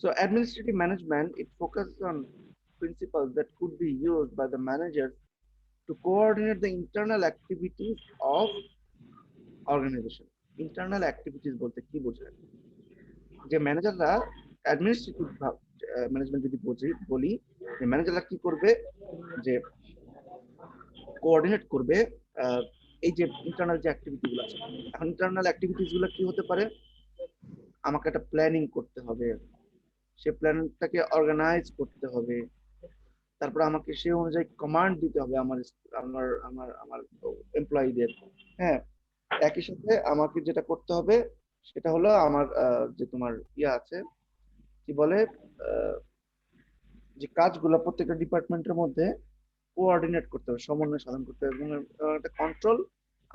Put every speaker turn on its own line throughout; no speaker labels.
So administrative management, it focuses on principles that could be used by the managers to coordinate the internal activities of organization. Internal activities বলতে কি বোঝায়? যে ম্যানেজাররা administrative management যদি বলি, যে ম্যানেজাররা কি করবে, যে কোঅর্ডিনেট করবে এই যে ইন্টারনাল যে অ্যাক্টিভিটি গুলো আছে। এখন ইন্টারনাল অ্যাক্টিভিটিস গুলো কি হতে পারে? আমাকে একটা প্ল্যানিং করতে হবে, সে প্ল্যানটাকে অর্গানাইজ করতে হবে, তারপর আমাকে সেই অনুযায়ী কমান্ড দিতে হবে আমার আমার আমার আমার এমপ্লয়ীদের। হ্যাঁ, একই সাথে আমাকে যেটা করতে হবে সেটা হলো আমার যে তোমার ইয়ে আছে, কি বলে, আহ, যে কাজগুলো প্রত্যেকটা ডিপার্টমেন্টের মধ্যে কোঅর্ডিনেট করতে হবে, সমন্বয় সাধন করতে হবে, এবং একটা কন্ট্রোল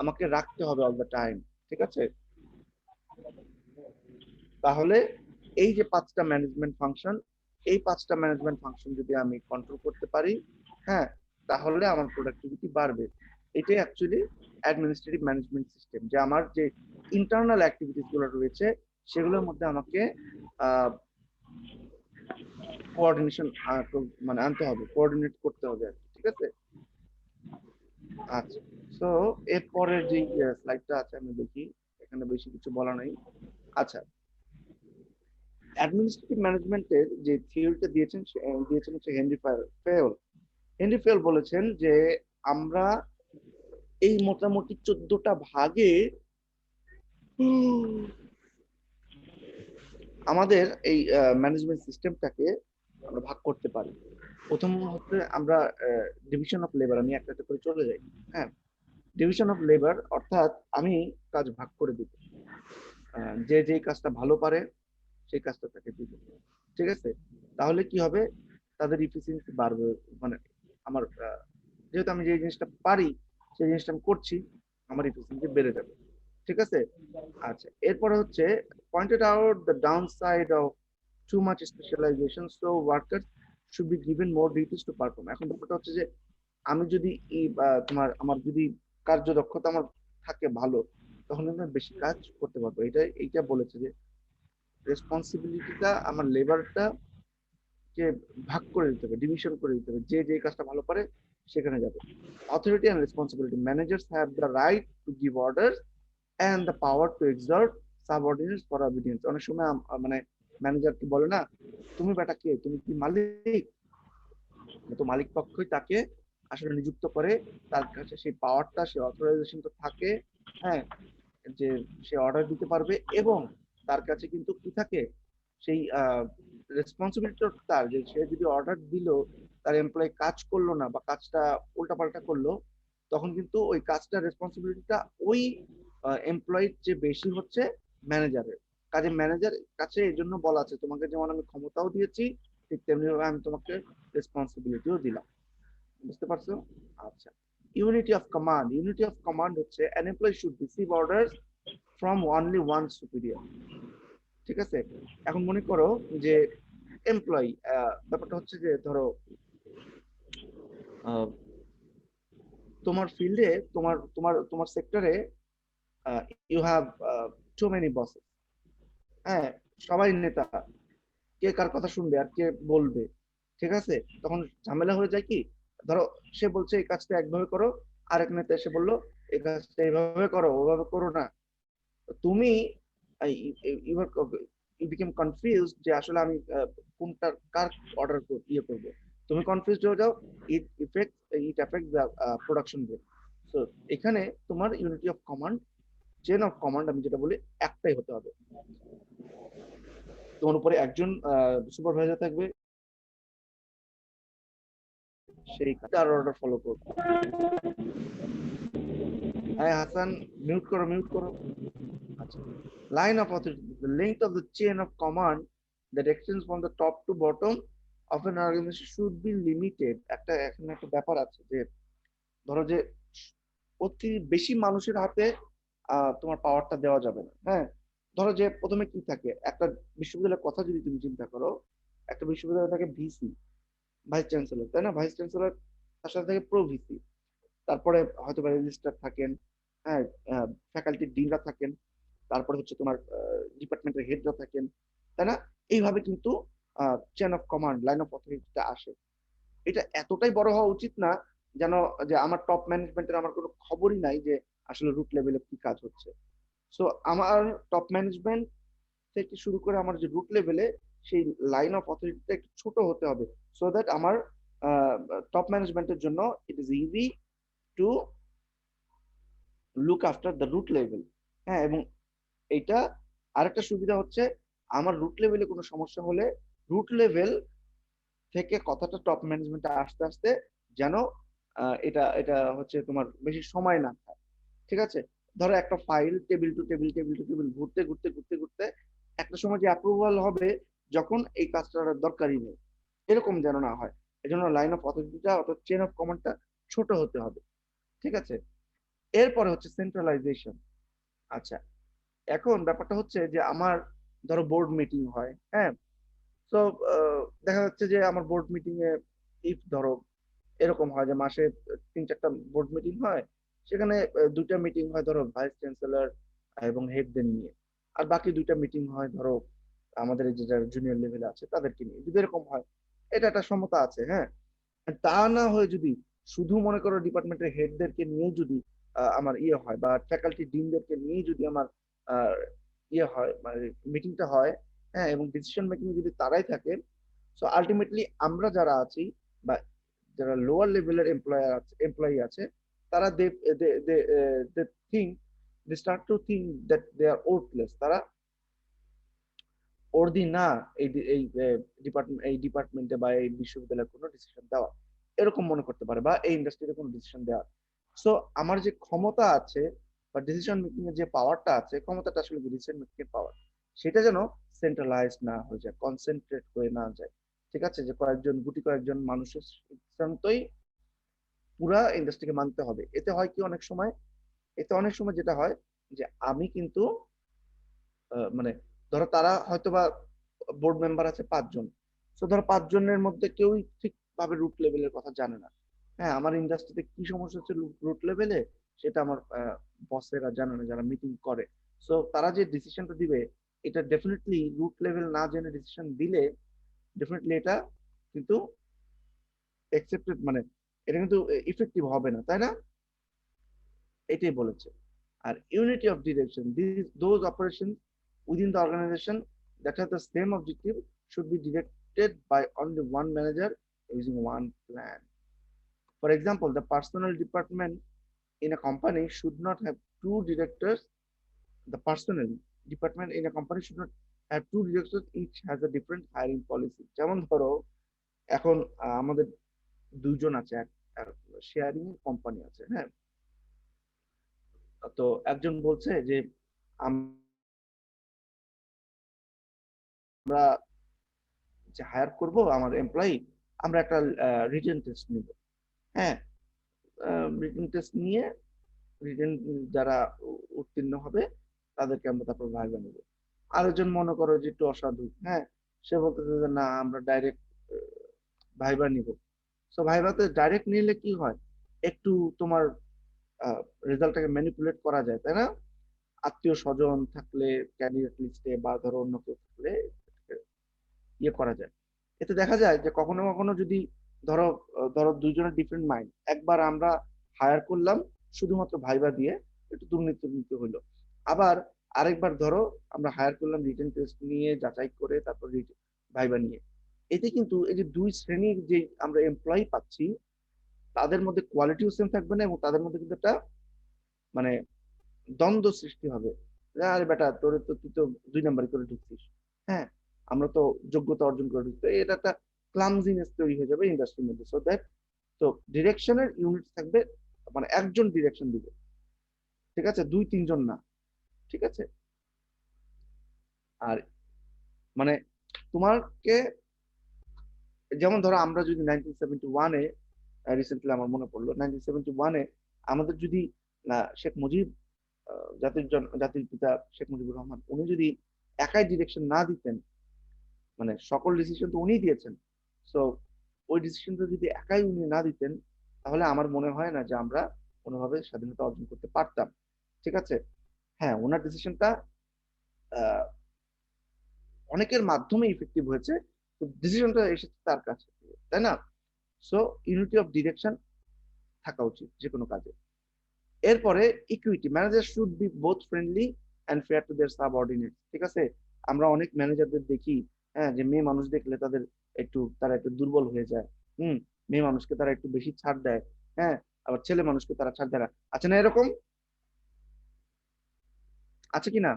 আমাকে রাখতে হবে অল দ্য টাইম। ঠিক আছে? তাহলে এই যে পাঁচটা ম্যানেজমেন্ট ফাংশন, এই পাঁচটা ম্যানেজমেন্ট ফাংশন যদি আমি কন্ট্রোল করতে পারি, হ্যাঁ, তাহলে আমার প্রোডাক্টিভিটি বাড়বে। এটাই অ্যাকচুয়ালি অ্যাডমিনিস্ট্রেটিভ ম্যানেজমেন্ট সিস্টেম, যে আমার যে ইন্টারনাল অ্যাক্টিভিটিস গুলো রয়েছে সেগুলোর মধ্যে আমাকে কোঅর্ডিনেশন মানে আনতে হবে, কোঅর্ডিনেট করতে হবে আর কি। ঠিক আছে? আচ্ছা, তো এরপরের যে স্লাইডটা আছে আমি দেখি, এখানে বেশি কিছু বলা নাই। আচ্ছা, অ্যাডমিনিস্ট্রেটিভ ম্যানেজমেন্টের যে থিওরিটা দিয়েছেন হচ্ছে হেনরি ফেওল। হেনরি ফেওল বলেছেন যে আমরা এই মোটামুটি 14টা ভাগে আমাদের এই ম্যানেজমেন্ট সিস্টেমটাকে আমরা ভাগ করতে পারি। প্রথম হচ্ছে আমরা ডিভিশন অফ লেবার, আমি একটা একটা করে চলে যাই। হ্যাঁ, ডিভিশন অফ লেবার অর্থাৎ আমি কাজ ভাগ করে দিব, যে যে কাজটা ভালো পারে সেই কাজটা তাকে দিব। ঠিক আছে? তাহলে কি হবে? তাদের ইফিসিয়েন্সি বাড়বে। মানে আমার যেহেতু আমি যে জিনিসটা পারি সেই জিনিসটা আমি করছি, আমার ইফিসিয়েন্সি বেড়ে যাবে। ঠিক আছে? আচ্ছা, এরপরে হচ্ছে pointed out the down side of too much specialization, so workers should be given more duties to perform. এখন ব্যাপারটা হচ্ছে যে আমি যদি আমার যদি কার্যদক্ষতা আমার থাকে ভালো, তখন কিন্তু আমি বেশি কাজ করতে পারবো। এইটা বলেছে যে রেসপন্সিবিলিটিটা আমার লেবারটা কে ভাগ করে দিতে হবে, ডিভিশন করে দিতে হবে, যে যে কাজটা ভালো পারে সেখানে যাবে। Authority and responsibility, managers have the right to give orders and the power to exert subordinates for obedience. অনেক সময় মানে ম্যানেজার কি বলে না, তুমি বেটা কে, তুমি কি মালিক? তো মালিক পক্ষই তাকে আসলে নিযুক্ত করে, তার কাছে সেই পাওয়ারটা, সেই অথরাইজেশনটা থাকে। হ্যাঁ, যে সে অর্ডার দিতে পারবে, এবং তার কাছে কিন্তু কি থাকে, সেই রেসপন্সিবিলিটি তার, যে সে যদি অর্ডার দিল, তার এমপ্লয় কাজ করলো না বা কাজটা উল্টাপাল্টা করলো, তখন কিন্তু ওই কাজটা রেসপন্সিবিলিটিটা ওই এমপ্লয়ের যে বেশি হচ্ছে ম্যানেজারের কাজে। ম্যানেজার কাছে এই জন্য বলা আছে, তোমাকে যেমন আমি ক্ষমতাও দিয়েছি, ঠিক তেমনি ভাবে আমি তোমাকে রেসপন্সিবিলিটিও দিলাম। বুঝতে পারছো? আচ্ছা, unity of command. Unity of command হচ্ছে an employee should receive orders from only one superior। ঠিক আছে? এখন মনে করো যে এমপ্লয়ি, ব্যাপারটা হচ্ছে যে ধরো আহ, তোমার ফিল্ডে, তোমার তোমার তোমার সেক্টরে you have too many bosses. হ্যাঁ, সবাই নেতা, কে কার কথা শুনবে আর কে বলবে? ঠিক আছে? তখন ঝামেলা হয়ে যায় কি, ধরো সে বলছে এই কাজটা একভাবে করো, আরেক নেতা এসে বললো এই কাজটা এইভাবে করো, ওভাবে করো না। তুমি ইউ বিকেম কনফিউজ যে আসলে আমি কোনটা কার অর্ডার ইয়ে করবো। তুমি কনফিউজ হয়ে যাও, it affect the production rate. So এখানে তোমার unity of command, chain of command আমি যেটা বলি, একটাই হতে হবে। তোমার উপরে একজন সুপারভাইজার থাকবে, সেই তার অর্ডার ফলো করবে। হ্যাঁ হাসান, মিউট করো, মিউট করো। আচ্ছা, line of authority, the length of the chain of command that extends from the top to bottom of an organization should be limited। এখানে একটা ব্যাপার আছে যে ধরো যে অতি বেশি মানুষের হাতে তোমার পাওয়ারটা দেওয়া যাবে না। হ্যাঁ, ধরো যে প্রথমে কি থাকে, একটা বিশ্ববিদ্যালয়ের কথা যদি তুমি চিন্তা করো, একটা বিশ্ববিদ্যালয় থাকে ভিসি, ভাইস চ্যান্সেলর, তাই না? ভাইস চ্যান্সেলর, তার সাথে থাকে প্রো ভিসি, তারপরে হয়তো বা রেজিস্ট্রার থাকেন, হ্যাঁ, ফ্যাকাল্টি ডিনরা থাকেন, তারপরে হচ্ছে তোমার ডিপার্টমেন্টের হেডরা থাকেন, তাই না? এইভাবে কিন্তু chain of command, line of অথরিটিটা আসে। এটা এতটাই বড় হওয়া উচিত না যেন যে আমার টপ ম্যানেজমেন্টের আমার কোনো খবরই নাই যে আসলে রুট লেভেলে কি কাজ হচ্ছে। সো আমার টপ ম্যানেজমেন্ট থেকে শুরু করে আমার যে রুট লেভেলে সেই লাইন অফ অথরিটিটা একটু ছোট হতে হবে, সো দ্যাট আমার টপ ম্যানেজমেন্টের জন্য it is easy to look after the root level. হ্যাঁ, এবং এইটা আরেকটা সুবিধা হচ্ছে, আমার রুট লেভেলে কোনো সমস্যা হলে রুট লেভেল থেকে কথাটা টপ ম্যানেজমেন্টে আসতে আসতে যেন এটা এটা হচ্ছে তোমার বেশি সময় না খায়। ঠিক আছে, ধরো একটা file table to table table to table ঘুরতে ঘুরতে ঘুরতে ঘুরতে একটা সময় যে অ্যাপ্রুভাল হবে যখন এই কাজটার আর দরকারই নেই, এরকম যেন না হয়। এজন্য লাইন অফ অথরিটিটা অর্থাৎ চেন অফ কমান্ডটা ছোট হতে হবে। ঠিক আছে, এরপরে হচ্ছে সেন্ট্রালাইজেশন। আচ্ছা, এখন ব্যাপারটা হচ্ছে যে আমার ধরো বোর্ড মিটিং হয়, হ্যাঁ। তো দেখা যাচ্ছে যে আমার বোর্ড মিটিং এ ইফ ধরো এরকম হয় যে মাসে 3-4টা বোর্ড মিটিং হয়, সেখানে 2টা মিটিং হয় ধরো ভাইস চ্যান্সেলর এবং হেডদের নিয়ে, আর বাকি 2টা মিটিং হয় ধরো আমাদের এই যে যারা জুনিয়র লেভেলে আছে তাদেরকে নিয়ে। যদি এরকম হয়, এটা একটা সমতা আছে, হ্যাঁ। আর তা না হয়ে যদি শুধু মনে করো ডিপার্টমেন্টের হেডদেরকে নিয়ে যদি আমার ইয়ে হয়, বা ফ্যাকাল্টি ডিনদেরকে নিয়েই যদি আমার আহ, ইয়ে হয়, মানে মিটিংটা হয়, হ্যাঁ, এবং ডিসিশন মেকিং যদি তারাই থাকে, সো আলটিমেটলি আমরা যারা আছি বা যারা লোয়ার লেভেলের এমপ্লয়ি আছে, তারা they think, they start to think that they are worthless, তারা অর্দি না এই এই ডিপার্টমেন্টে বা এই বিশ্ববিদ্যালয়ে কোনো ডিসিশন দেওয়া, এরকম মনে করতে পারে, বা এই ইন্ডাস্ট্রিতে কোনো ডিসিশন দেওয়া। সো আমার যে ক্ষমতা আছে বা ডিসিশন মেকিং এর যে পাওয়ারটা আছে, ক্ষমতাটা আসলে ডিসিশন মেকিং এর পাওয়ার, সেটা যেন সেন্ট্রালাইজ না হয়ে যায়, কনসেন্ট্রেট হয়ে না যায়। ঠিক আছে, যে কয়েকজন মানুষের সিদ্ধান্তই পুরা ইন্ডাস্ট্রিকে মানতে হবে। এতে হয় কি, অনেক সময় যেটা হয় যে আমি কিন্তু মানে ধরো তারা হয়তোবা বোর্ড মেম্বার আছে 5 জন, তো ধরো 5 জনের মধ্যে কেউই ঠিকভাবে রুট লেভেলের কথা জানে না। হ্যাঁ, আমার ইন্ডাস্ট্রিতে কি সমস্যা হচ্ছে রুট লেভেলে, সেটা আমার বসেরা জানে না, যারা মিটিং করে। সো তারা যে ডিসিশনটা দিবে, এটা ডেফিনেটলি রুট লেভেল না জেনে ডিসিশন দিলে ডেফিনেটলি এটা কিন্তু একসেপ্টেড, মানে এটা কিন্তু ইফেক্টিভ হবে না, তাই না? এটাই বলেছে। আর unity of direction, those operation within the organization that have the same objective should be directed by only one manager using one plan. For example, the personnel department in a company should not have two directors. The personnel department in a company should not have two directors, each has a different hiring policy. যেমন ধরো এখন আমাদের 2 জন আছে, sharing company আছে, হ্যাঁ। তো একজন বলছে যে আমরা যে হায়ার করব আমার এমপ্লয়ি, আমরা একটা রিটেন টেস্ট নিব। হ্যাঁ, রিটেন টেস্ট নিয়ে রিটেন যারা উত্তীর্ণ হবে তাদেরকে আমরা তারপর ভাইবা নেব। আরেকজন মনে করো যে একটু অসাধু, হ্যাঁ, সে বলতেছে যে না, আমরা ডাইরেক্ট ভাইবা নিব। সো ভাইভাতে ডাইরেক্ট নিলে কি হয়, একটু তোমার রেজাল্টটাকে ম্যানিপুলেট করা যায়, তাই না? আত্মীয় স্বজন থাকলে ক্যান্ডিডেট লিস্টে, বা ধরো অন্য কেউ থাকলে ইয়ে করা যায়। এতে দেখা যায় যে কখনো কখনো যদি ধরো 2 জনের ডিফারেন্ট মাইন্ড, একবার আমরা হায়ার করলাম শুধুমাত্র ভাইবা দিয়ে, একটু দুর্নীতি হইলো। আবার আরেকবার ধরো আমরা হায়ার করলাম রিটেন টেস্ট নিয়ে যাচাই করে, তারপর ভাইবা নিয়ে। এতে কিন্তু এই যে 2 শ্রেণীর যে আমরা এমপ্লয়ি পাচ্ছি, তাদের মধ্যে কোয়ালিটিও সেম থাকবে না, এবং তাদের মধ্যে কিন্তু একটা মানে দ্বন্দ্ব সৃষ্টি হবে। আরে বেটা, তোরে তো তুই তো 2 নাম্বারই করে ঢুকছিস, হ্যাঁ, আমরা তো যোগ্যতা অর্জন করে ঢুকছি। এটা একটা ক্লামজিনেস তৈরি হয়ে যাবে ইন্ডাস্ট্রির মধ্যে। সো দ্যাট, তো ডিরেকশনের ইউনিট থাকবে, মানে একজন ডিরেকশন দিবে, ঠিক আছে, 2-3 জন না। ঠিক আছে, আর মানে তোমাকে, যেমন ধরো আমরা যদি 1971-এ, রিসেন্টলি আমার মনে পড়লো, 1971-এ আমাদের যদি শেখ মুজিব, জাতির পিতা শেখ মুজিবুর রহমান, উনি যদি একাই ডিরেকশন না দিতেন, মানে সকল ডিসিশন তো উনিই দিয়েছেন, সো ওই ডিসিশনটা যদি একাই উনি না দিতেন, তাহলে আমার মনে হয় না যে আমরা কোনোভাবে স্বাধীনতা অর্জন করতে পারতাম। ঠিক আছে, হ্যাঁ, ওনার ডিসিশনটা অনেকের মাধ্যমে ইফেক্টিভ হয়েছে, ডিসিশনটা এসেছে তার কাছে, তাই না? সো ইউনিটি অফ ডিরেকশন থাকা উচিত যে কোনো কাজে। এরপরে equity, manager should be both friendly and fair to their subordinate. ঠিক আছে, আমরা অনেক ম্যানেজারদের দেখি, হ্যাঁ, যে মেয়ে মানুষ দেখলে তাদের তারা একটু দুর্বল হয়ে যায়। হুম, মেয়ে মানুষকে তারা একটু বেশি ছাড় দেয়। হ্যাঁ, আবার ছেলে মানুষকে তারা ছাড় দেয় না। আছে না এরকম? আছে কি না?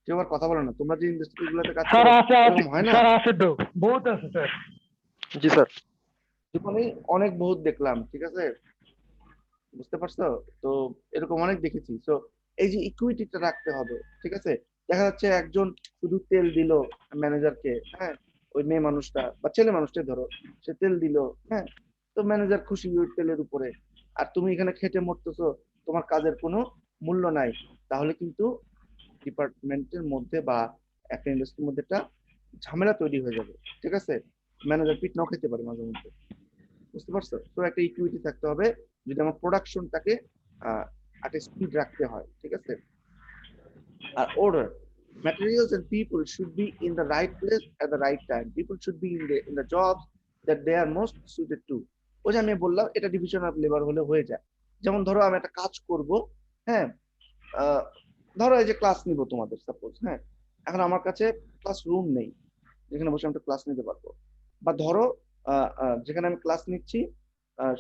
কেউ আবার কথা বলে না, তোমরা যে ইন্ডাস্ট্রি গুলোতে কাজ
স্যার
করো
আছে আছে
এরকম হয় না?
স্যার আছে তো, বহুত আছে স্যার।
জি স্যার।
জীবনে অনেক বহুত দেখলাম, ঠিক আছে, বুঝতে পারছো? তো এরকম অনেক দেখেছি। তো এই যে ইকুইটিটা রাখতে হবে, ঠিক আছে। দেখা যাচ্ছে একজন শুধু তেল দিল ম্যানেজারকে, হ্যাঁ, ওই মেয়ে মানুষটা বা ছেলে মানুষটা ধরো, সে তেল দিল, হ্যাঁ, তো ম্যানেজার খুশি ওই তেলের উপরে, আর তুমি এখানে খেটে মরতেছো, তোমার কাজের কোনো মূল্য নাই, তাহলে কিন্তু ডিপার্টমেন্টের মধ্যে বা একটা ইন্ডাস্ট্রির মধ্যে একটা ঝামেলা তৈরি হয়ে যাবে, ঠিক আছে। ম্যানেজার পিট নাও খেতে পারে মাঝে মধ্যে, বুঝতে পারছো? তো একটা ইকুইটি থাকতে হবে যদি আমার প্রোডাকশনটাকে একটা স্পিড রাখতে হয়, ঠিক আছে। আর order, materials and people should be in the right place at the right time. People should be in the jobs that they are most suited to. ওই যে আমি বললাম এটা ডিভিশন অফ লেবার হলে হয়ে যায়। যেমন ধরো আমি একটা কাজ করব, হ্যাঁ, আহ, ধরো এই যে ক্লাস নিব তোমাদের সাপোজ, হ্যাঁ, এখন আমার কাছে ক্লাস রুম নেই যেখানে বসে আমি ক্লাস নিতে পারবো। বা ধরো যেখানে আমি ক্লাস নিচ্ছি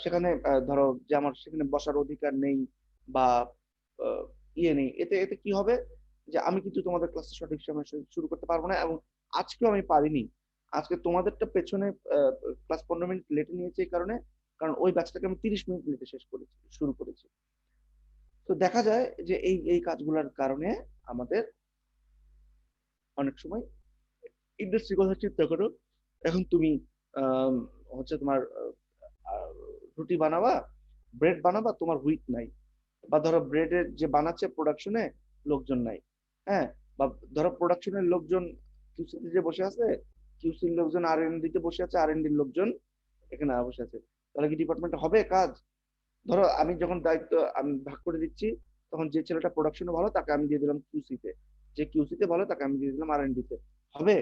সেখানে ধরো যে আমার সেখানে বসার অধিকার নেই বা আহ, ইয়ে নেই, এতে এতে কি হবে যে আমি কিন্তু তোমাদের ক্লাস সঠিক সময় শুরু করতে পারবো না, এবং আজকেও আমি পারিনি। আজকে তোমাদেরটা পেছনে ক্লাস 15 মিনিট লেটে নিয়েছে এই কারণে, কারণ ওই ব্যাচটাকে আমি 30 মিনিট লেটে শেষ করেছি, শুরু করেছি। তো দেখা যায় যে এই এই কাজগুলোর কারণে আমাদের অনেক সময় ইন্ডাস্ট্রি কথা চিন্তা করো, এখন তুমি আম, হচ্ছে তোমার রুটি বানাবা, ব্রেড বানাবা, তোমার হুইট নাই, বা ধরো ব্রেডের যে বানাচ্ছে প্রোডাকশনে লোকজন নাই, হ্যাঁ, বা ধরো প্রোডাকশনের লোকজন কিউসিতে যে বসে আছে, কিউসির লোকজন আর এন দিতে বসে আছে, আর এন ডির লোকজন এখানে বসে আছে, তাহলে কি ডিপার্টমেন্টে হবে কাজ? ধরো আমি যখন দায়িত্ব আমি ভাগ করে দিচ্ছি, তখন যে ছেলেটা প্রোডাকশনে ভালো তাকে আমি দিয়ে দিলাম কিউসিতে, যে কিউসিতে ভালো তাকে আমি দিয়ে দিলাম আর এন ডিতে, হবে?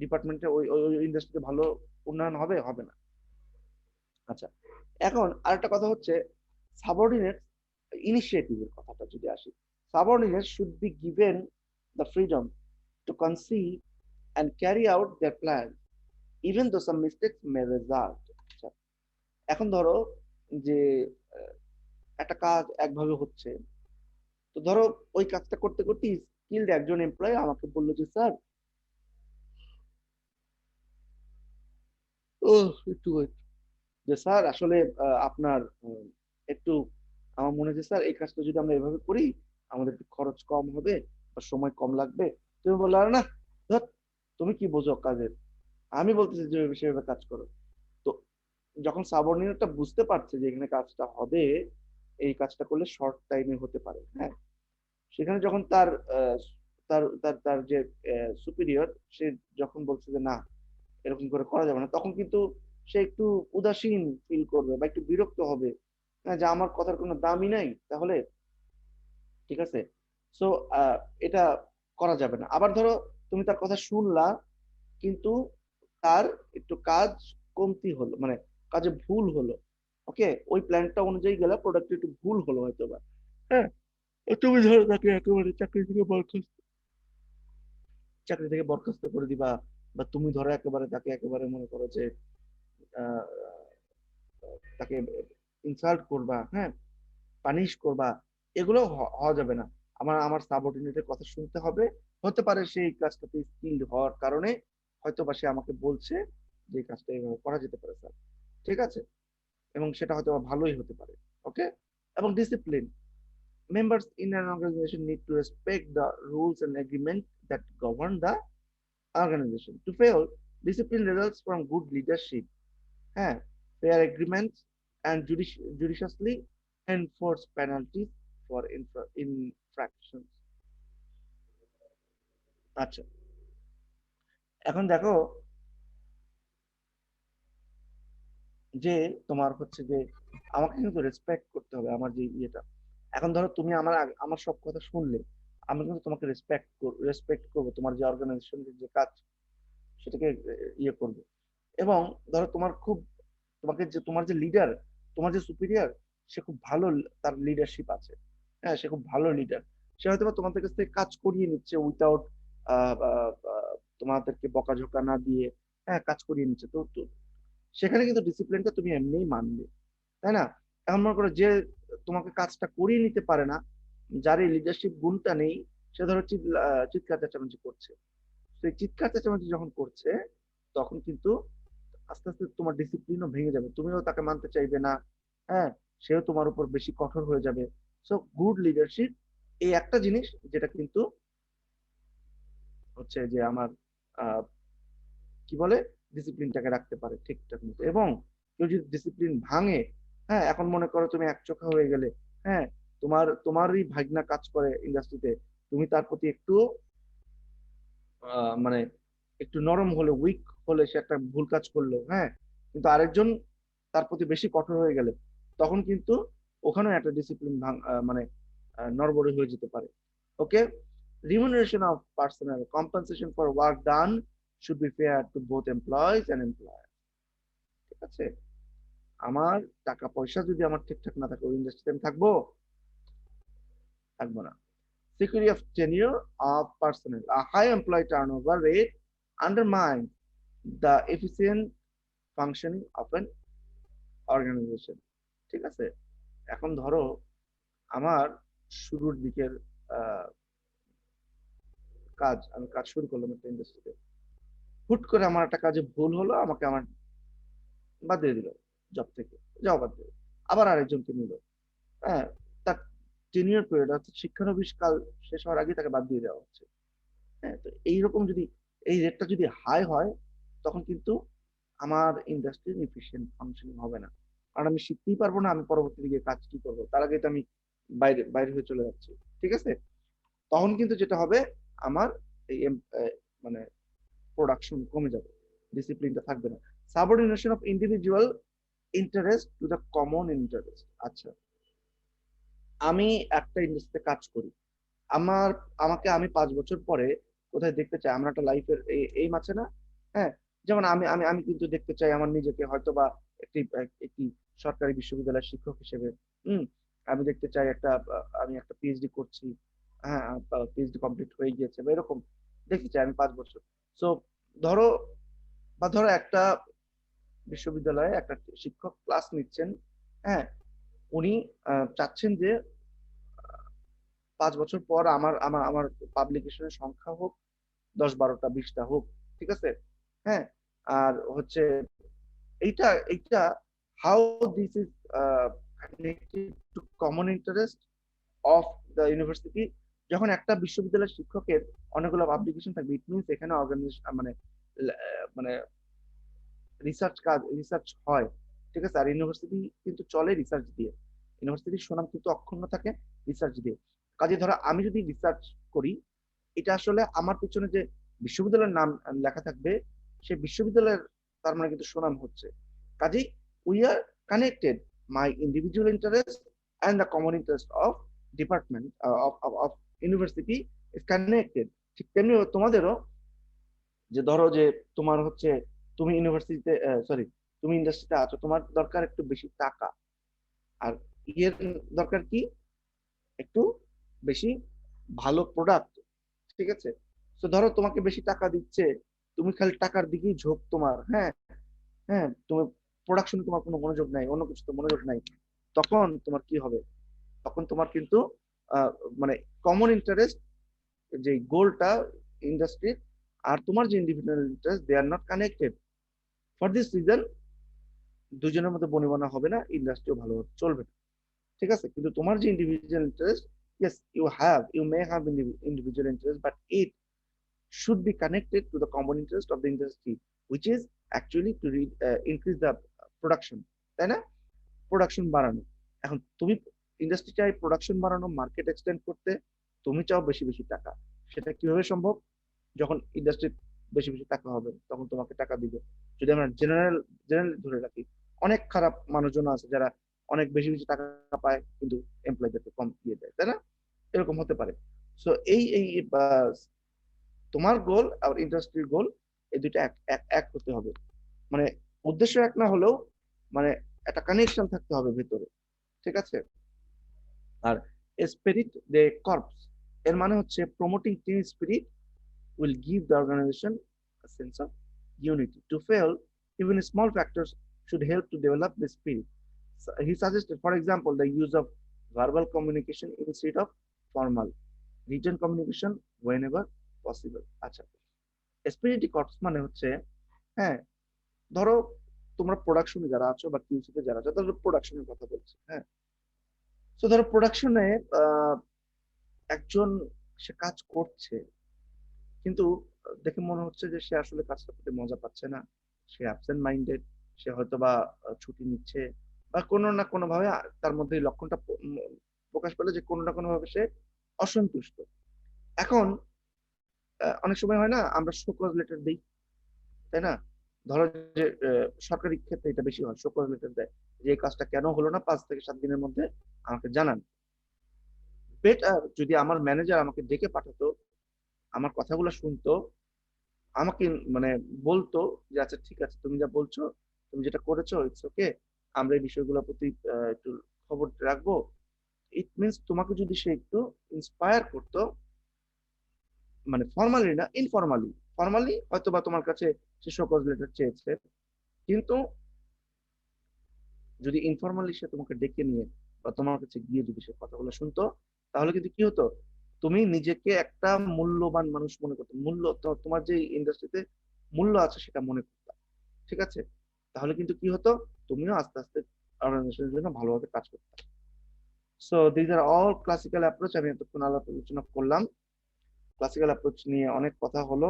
ডিপার্টমেন্টে ওই ইন্ডাস্ট্রিতে ভালো উন্নয়ন হবে? হবে না। আচ্ছা, এখন আরেকটা কথা হচ্ছে সাবঅর্ডিনেট ইনিশিয়েটিভের কথাটা যদি আসি, subordinate should be given the freedom two conceive and carry out there plan even though some mistakes May result. আচ্ছা, এখন ধরো যে আহ, একটা কাজ একভাবে হচ্ছে, তো ধরো ওই কাজটা করতে করতে স্কিলড একজন এমপ্লয়ি আমাকে বললো যে স্যার, ও একটু wait, যে স্যার আসলে আপনার একটু আমার মনে হচ্ছে স্যার এই কাজটা যদি আমরা এভাবে করি আমাদের একটু খরচ কম হবে বা সময় কম লাগবে। তুমি বললে আরে না, ধর, তুমি কি বোঝো কাজের, আমি বলতেছি যে সেভাবে কাজ করো। তো যখন সাবঅর্ডিনেটটা বুঝতে পারছে যে এখানে কাজটা হবে, এই কাজটা করলে শর্ট টাইমে হতে পারে, হ্যাঁ, সেখানে যখন তার তার তার তার যে সুপিরিয়র, সে যখন বলছে যে না এরকম করে করা যাবে না, তখন কিন্তু সে একটু উদাসীন ফিল করবে বা একটু বিরক্ত হবে, হ্যাঁ, যে আমার কথার কোনো দামই নাই তাহলে, ঠিক আছে। সো এটা করা যাবে না। আবার ধরো তুমি তার কথা শুনলা, কিন্তু তার একটু কাজ কমতি হলো, মানে কাজে ভুল হলো, ওকে, ওই প্ল্যানটা অনুযায়ী গেলে প্রোডাক্ট একটু ভুল হলো হয়তো বা, হ্যাঁ, তুমি ধরো তাকে একেবারে চাকরি থেকে বরখাস্ত করে দিবা, বা তুমি ধরো একেবারে তাকে একেবারে মনে করো যে আহ, তাকে ইনসাল্ট করবা, হ্যাঁ, পানিশ করবা, এগুলো হওয়া যাবে না। আমার সাবঅর্ডিনেটের কথা শুনতে হবে। হতে পারে সেই কাজটাতে স্কিল্ড হওয়ার কারণে হয়তো বা সে আমাকে বলছে যে এই কাজটা এইভাবে করা যেতে পারে স্যার, ঠিক আছে, এবং সেটা হয়তো বা ভালোই হতে পারে, ওকে। এবং discipline, members in an organization need to respect the rules and agreement that govern the organization. To fail, discipline results from good leadership, হ্যাঁ, fair agreements and judiciously enforce penalties for infractions। আচ্ছা, এখন দেখো যে তোমার হচ্ছে যে আমাকে কিন্তু রেসপেক্ট করতে হবে আমার যে ইয়েটা। এখন ধরো তুমি আমার সব কথা শুনলে, আমি কিন্তু তোমাকে রেসপেক্ট করবো, তোমার যে অর্গানাইজেশনের যে কাজ সেটাকে ইয়ে করবে। এবং ধরো তোমার যে লিডার, তোমার যে সুপিরিয়র, সে খুব ভালো, তার লিডারশিপ আছে, হ্যাঁ, সে খুব ভালো লিডার, সে হয়তো বা তোমাদের কাছ থেকে কাজ করিয়ে নিচ্ছে উইথাউট তোমাদেরকে বকাঝকা না দিয়ে, হ্যাঁ, কাজ করিয়ে নিচ্ছে। তো সেখানে কিন্তু ডিসিপ্লিনটা তুমি এমনিই মানবে, তাই না? এখন মনে করো যে তোমাকে কাজটা করিয়ে নিতে পারে না, যার এই লিডারশিপ গুণটা নেই, সে ধরো চিৎকার চেঁচামেচি করছে। তো এই চিৎকার চেঁচামেচি যখন করছে, তখন কিন্তু আস্তে আস্তে তোমার ডিসিপ্লিনও ভেঙে যাবে, তুমিও তাকে মানতে চাইবে না, হ্যাঁ, সেও তোমার উপর বেশি কঠোর হয়ে যাবে। সো গুড লিডারশিপ এই একটা জিনিস যেটা কিন্তু হচ্ছে যে আমার আহ, কি বলে, ডিসিপ্লিনটাকে রাখতে পারে ঠিকঠাক মতো। এবং কেউ যদি ডিসিপ্লিন ভাঙে, হ্যাঁ, এখন মনে করো তুমি একচোখা হয়ে গেলে, হ্যাঁ, তোমারই ভাগনা কাজ করে ইন্ডাস্ট্রিতে, তুমি তার প্রতি একটু মানে একটু নরম হলে, উইক হলে, সে একটা ভুল কাজ করলো, হ্যাঁ, কিন্তু আরেকজন তার প্রতি বেশি কঠোর হয়ে গেলে, তখন কিন্তু ওখানেও একটা ডিসিপ্লিন মানে নড়বড়ে হয়ে যেতে পারে। ওকে, remuneration of personnel compensation for work done should be fair to both employees and employers. ঠিক আছে, আমার টাকা পয়সা যদি আমার ঠিকঠাক না থাকে, ওই ইন্ডাস্ট্রিতে আমি থাকবো না। Security of tenure of personnel. A high employee turnover rate undermines the efficient functioning of an organization. ঠিক আছে, এখন ধরো আমার শুরুর দিকের আহ, আমি কাজ শুরু করলাম একটা ইন্ডাস্ট্রিতে, হুট করে আমার একটা কাজে ভুল হলো, আমাকে আমার বাদ দিয়ে দিল জব থেকে, যাও বাদ দিয়ে, আবার আরেকজনকে নিল, হ্যাঁ, তার টেনিয়র পিরিয়ড অর্থাৎ শিক্ষানবিশ কাল শেষ হওয়ার আগে তাকে বাদ দিয়ে দেওয়া হচ্ছে। হ্যাঁ, তো এইরকম যদি এই রেটটা যদি হাই হয়, তখন কিন্তু আমার ইন্ডাস্ট্রির এফিসিয়েন্ট ফাংশনিং হবে না, কারণ আমি শিখতেই পারবো না আমি পরবর্তী দিকে কাজ কি করবো, তার আগে তো আমি বাইরে বাইরে হয়ে চলে যাচ্ছি। ঠিক আছে, তখন কিন্তু যেটা হবে, আমার এই মানে প্রোডাকশন কমে যাবে, ডিসিপ্লিনটা থাকবে না। Subordination of individual interest to the common interest. আচ্ছা, আমি একটা ইন্ডাস্ট্রিতে কাজ করি, আমার আমি 5 বছর পরে কোথায় দেখতে চাই, আমরা একটা লাইফের এইম আছে না, হ্যাঁ, যেমন আমি আমি আমি কিন্তু দেখতে চাই আমার নিজেকে হয়তো বা একটি একটি সরকারি বিশ্ববিদ্যালয়ের শিক্ষক হিসেবে। হুম, আমি দেখতে চাই আমি একটা পিএইচডি করছি, হ্যাঁ, পিএইচডি কমপ্লিট হয়ে গিয়েছে বা এরকম দেখতে চাই আমি 5 বছর। সো ধরো ধরো একটা বিশ্ববিদ্যালয়ে একটা শিক্ষক ক্লাস নিচ্ছেন, হ্যাঁ, উনি চাচ্ছেন যে 5 বছর পর আমার আমার আমার পাবলিকেশনের সংখ্যা হোক 10, 12টা, 20টা হোক। ঠিক আছে, হ্যাঁ, আর হচ্ছে এইটা এইটা how this is connected to common interest of the university. যখন একটা বিশ্ববিদ্যালয়ের শিক্ষকের অনেকগুলো পাবলিকেশন থাকবে, ইট মিনস এখানে অর্গানাইজেশন মানে মানে রিসার্চ হয়। ঠিক আছে, আর ইউনিভার্সিটি কিন্তু চলে রিসার্চ দিয়ে, ইউনিভার্সিটির সুনাম কিন্তু অক্ষুণ্ণ থাকে রিসার্চ দিয়ে। কাজে ধরো আমি যদি রিসার্চ করি, এটা আসলে আমার পিছনে যে বিশ্ববিদ্যালয়ের নাম লেখা থাকবে, সে বিশ্ববিদ্যালয়ের তার মানে কিন্তু সুনাম হচ্ছে। কাজেই we are connected, my individual interest and the common interest of department of university is connected. ঠিক তেমনি তোমাদেরও, যে ধরো যে তোমার হচ্ছে তুমি ইউনিভার্সিটিতে, সরি, তুমি ইন্ডাস্ট্রিতে আছো, তোমার দরকার একটু বেশি টাকা, আর ইয়ের দরকার কি, একটু বেশি ভালো প্রোডাক্ট। ঠিক আছে, তো ধরো তোমাকে বেশি টাকা দিচ্ছে, তুমি খালি টাকার দিকেই ঝোঁক তোমার, হ্যাঁ, হ্যাঁ, তুমি প্রোডাকশনে তোমার কোনো মনোযোগ নাই, অন্য কিছুতে মনোযোগ নাই, তখন তোমার কি হবে, তখন তোমার কিন্তু আহ, মানে কমন ইন্টারেস্ট, যে গোলটা ইন্ডাস্ট্রির, আর তোমার যে individual interest, they are not connected. For this reason দুজনের মধ্যে বনিবনা হবে না, ইন্ডাস্ট্রিও ভালোভাবে চলবে না। ঠিক আছে, কিন্তু তোমার যে individual interest, yes, you may have individual interest, but it should be connected to the common interest of the industry, which is actually to increase the production, তাই না, প্রোডাকশন বাড়ানো। এখন তুমি ইন্ডাস্ট্রি চাই প্রোডাকশন বাড়ানো, মার্কেট এক্সটেন্ড করতে, তুমি চাও বেশি বেশি টাকা। সেটা কিভাবে সম্ভব, যখন ইন্ডাস্ট্রি বেশি বেশি টাকা হবে, তখন তোমাকে টাকা দিবে। যদি আমরা জেনারেল ধরে রাখি, অনেক খারাপ মানুষজন আছে যারা অনেক বেশি বেশি টাকা পায় কিন্তু এমপ্লয়ীদেরকে কম দিয়ে দেয়, তাই না, এরকম হতে পারে। সো এই এই তোমার গোল আর ইন্ডাস্ট্রির গোল এই দুইটা এক এক এক হতে হবে। মানে উদ্দেশ্য এক না হলেও মানে একটা কানেকশন থাকতে হবে ভেতরে, ঠিক আছে? আর স্পিরিট দে কর্পস এর মানে হচ্ছে promoting team spirit will give the organization a sense of unity. To fail, even small factors should help to develop the spirit. So he suggested, for example, the use of verbal communication instead of formal written communication whenever possible. আচ্ছা, spirit corps মানে হচ্ছে, হ্যাঁ, ধরো তোমরা প্রোডাকশনে যারা আছো বা কিউসি তে যারা আছো, ধরো প্রোডাকশনের কথা বলছি, হ্যাঁ। তো ধরো প্রোডাকশনে একজন সে কাজ করছে, কিন্তু দেখে মনে হচ্ছে যে সে আসলে কাজটা করতে মজা পাচ্ছে না, সে অ্যাবসেন্ট মাইন্ডেড, সে হয়তো বা ছুটি নিচ্ছে, বা কোনো না কোনো ভাবে তার মধ্যে এই লক্ষণটা প্রকাশ পেলো যে কোনো না কোনো ভাবে সে অসন্তুষ্ট। এখন অনেক সময় হয় না আমরা শোকজ লেটার দিই, তাই না? ধরো যে সরকারি ক্ষেত্রে এটা বেশি হয়, শোকজ লেটার দেয় যে এই কাজটা কেন হলো না 5 থেকে 7 দিনের মধ্যে আমাকে জানান। বেটার যদি আমার ম্যানেজার আমাকে ডেকে পাঠাতো, আমার কথাগুলো শুনতো, আমাকে মানে বলতো যে আচ্ছা ঠিক আছে, তুমি যা বলছো, তুমি যেটা করেছো ইটস ওকে, আমরা এই বিষয়গুলোর প্রতি একটু খবর রাখবো। ইট মিনস তোমাকে যদি সে একটু ইন্সপায়ার করতো, মানে ফর্মালি না, ইনফর্মালি। ফর্মালি হয়তো বা তোমার কাছে সে শোকজ লেটার চেয়েছে, কিন্তু যদি ইনফর্মালি সে তোমাকে ডেকে নিয়ে বা তোমার কাছে গিয়ে যদি সে কথাগুলো শুনতো, তাহলে কিন্তু কি হতো, তুমি নিজেকে একটা মূল্যবান মানুষ মনে করতো, মূল্য তোমার যে ইন্ডাস্ট্রিতে মূল্য আছে সেটা মনে করতো, ঠিক আছে? তাহলে কিন্তু কি হতো, তুমিও আস্তে আস্তে অর্গানাইজেশনের জন্য ভালোভাবে কাজ করতে। So these are all classical approach. আমি এতক্ষণ আলোচনা করলাম, ক্লাসিক্যাল অ্যাপ্রোচ নিয়ে অনেক কথা হলো,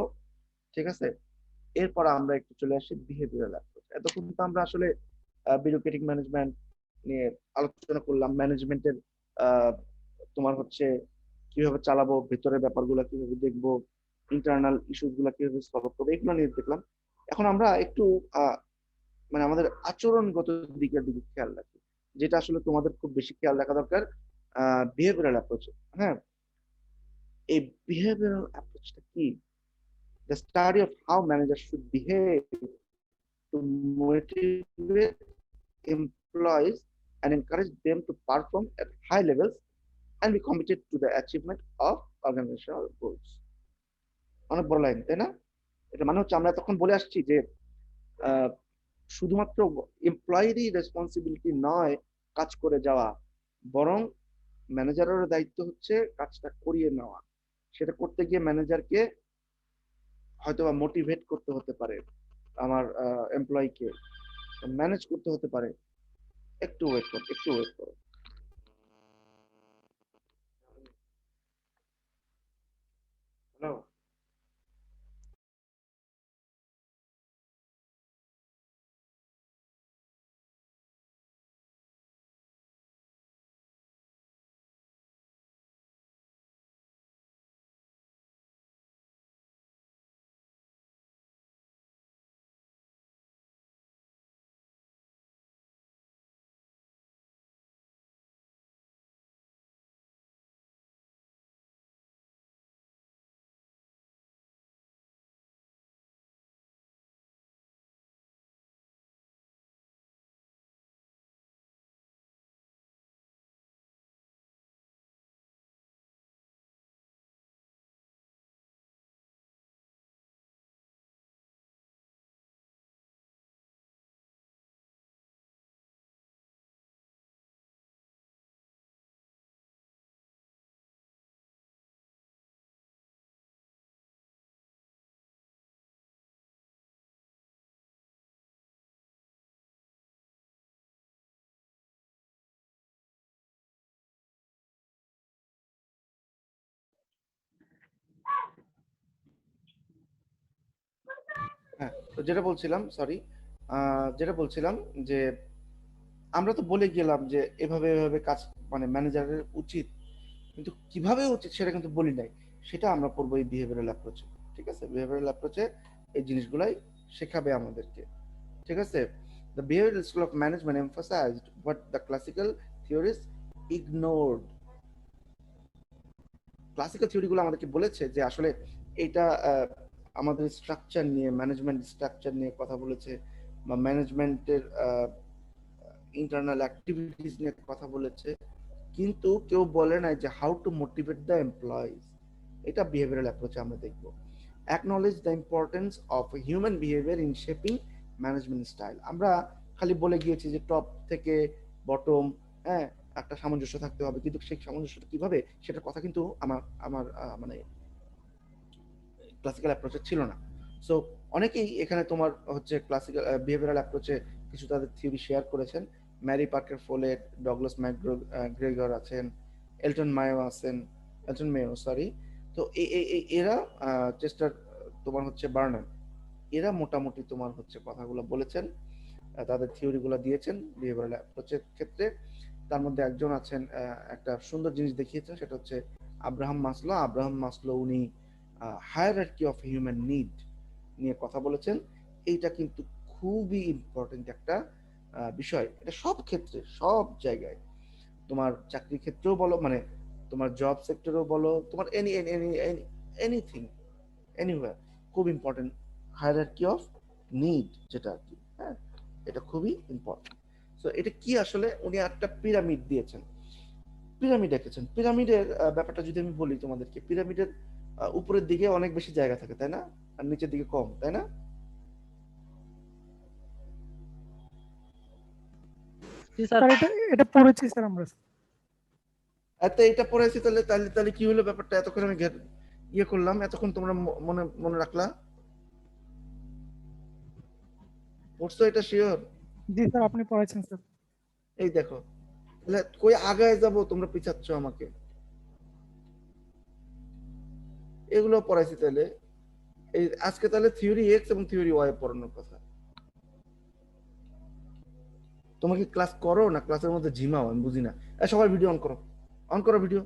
ঠিক আছে? এরপর আমরা একটু চলে আসি বিহেভিয়ারাল অ্যাপ্রোচ। এতক্ষণ তো আমরা আসলে বিউরোক্রেটিক ম্যানেজমেন্ট নিয়ে আলোচনা করলাম, ম্যানেজমেন্টের তোমার হচ্ছে কিভাবে চালাবো, ভেতরের ব্যাপারগুলো কিভাবে দেখবো, ইন্টারনাল ইস্যুস গুলা কিভাবে সলভ করবো, এগুলো নিয়ে দেখলাম। এখন আমরা একটু মানে আমাদের আচরণগত দিকের দিকে খেয়াল রাখি, যেটা আসলে তোমাদের খুব বেশি খেয়াল রাখা দরকার বিহেভিয়ারাল অ্যাপ্রোচ। হ্যাঁ, এই বিহেভিয়ারাল অ্যাপ্রোচটা কি? The study of how manager should behave to motivate employees and encourage them to perform at high levels and be committed to the achievement of organizational goals. অনেক বড় লাইন, তাই না? এটা মানে হচ্ছে আমরা তখন বলে আসছি যে আহ, শুধুমাত্র এমপ্লয়িরই রেসপন্সিবিলিটি নয় কাজ করে যাওয়া, বরং ম্যানেজারের দায়িত্ব হচ্ছে কাজটা করিয়ে নেওয়া। সেটা করতে গিয়ে ম্যানেজারকে হয়তোবা মোটিভেট করতে হতে পারে, আমার এমপ্লয়িকে ম্যানেজ করতে হতে পারে। একটু ওয়েট করো, একটু ওয়েট করো। হ্যালো। হ্যাঁ, তো যেটা বলছিলাম, সরি, যেটা বলছিলাম যে আমরা তো বলে গেলাম যে এভাবে এভাবে কাজ, মানে ম্যানেজারের উচিত, কিন্তু কিভাবে উচিত সেটা কিন্তু বলি নাই। সেটা আমরা পড়বো এই বিহেভিয়ারাল অ্যাপ্রোচে, ঠিক আছে? বিহেভিয়ারাল অ্যাপ্রোচে এই জিনিসগুলাই শেখাবে আমাদেরকে, ঠিক আছে? The behavioral school of management emphasized what the classical theories ignored. Classical theory গুলো আমাদেরকে বলেছে যে আসলে এটা আমাদের স্ট্রাকচার নিয়ে, ম্যানেজমেন্ট স্ট্রাকচার নিয়ে কথা বলেছে, বা ম্যানেজমেন্টের ইন্টারনাল অ্যাক্টিভিটিস নিয়ে কথা বলেছে, কিন্তু কেউ বলে নাই যে how to motivate the employees. এটা বিহেভিয়ারাল অ্যাপ্রোচে আমরা দেখব। Acknowledge the importance of human behaviour in shaping management style. আমরা খালি বলে গিয়েছি যে টপ থেকে বটম, হ্যাঁ, একটা সামঞ্জস্য থাকতে হবে, কিন্তু সেই সামঞ্জস্যটা কিভাবে, সেটার কথা কিন্তু আমার আমার মানে ক্লাসিক্যাল অ্যাপ্রোচে ছিল না। সো অনেকেই এখানে তোমার হচ্ছে ক্লাসিক্যাল বিহেভিয়ারাল অ্যাপ্রোচে কিছু তাদের থিওরি শেয়ার করেছেন। Mary Parker Follett, Douglas Gregor আছেন, এলটন মায়ো আছেন, এলটন মেয়ো সরি। তো এরা চেস্টার, তোমার হচ্ছে বার্নার, এরা মোটামুটি তোমার হচ্ছে কথাগুলো বলেছেন, তাদের থিওরিগুলো দিয়েছেন বিহেভিয়ারাল অ্যাপ্রোচের ক্ষেত্রে। তার মধ্যে একজন আছেন, একটা সুন্দর জিনিস দেখিয়েছেন, সেটা হচ্ছে আব্রাহাম মাসলো। আব্রাহাম মাসলো উনি হায়ারার্কি অফ হিউম্যান নিড নিয়ে কথা বলেছেন। এইটা কিন্তু খুবই ইম্পর্টেন্ট একটা বিষয়। এটা সব ক্ষেত্রে, সব জায়গায়, তোমার চাকরির ক্ষেত্রেও বলো, মানে তোমার জব সেক্টরেও বলো, তোমার এনিথিং, এনিওয়্যার, খুব ইম্পর্টেন্ট হায়ারার্কি অফ নিড, যেটা আর কি, হ্যাঁ, এটা খুবই ইম্পর্টেন্ট। সো এটা কি, আসলে উনি একটা পিরামিড দিয়েছেন, পিরামিড এঁকেছেন। পিরামিডের ব্যাপারটা যদি আমি বলি তোমাদেরকে, পিরামিডের উপরের দিকে অনেক বেশি জায়গা থাকে, তাই না? আর নিচের দিকে কম, তাই না?
স্যার এটা এটা পড়েছি স্যার আমরা।
তো এটা পড়েছি, তাহলে তাহলে তাহলে কি হলো ব্যাপারটা? এতক্ষণ আমি ইয়ে করলাম, এতক্ষণ তোমরা মনে মনে রাখলা, পড়ছো এটা শিওর?
জি স্যার, আপনি পড়াইছেন স্যার।
এই দেখো, তাহলে কই আগায় যাব, তোমরা পিছাচ্ছ আমাকে। এগুলো পড়াইছি তাহলে। এই আজকে তাহলে থিওরি এক্স এবং থিওরি ওয়াই পড়ানোর কথা। তোমরা কি ক্লাস করো না ক্লাসের মধ্যে ঝিমাও? আমি বুঝি না। সবাই ভিডিও অন করো, অন করো ভিডিও,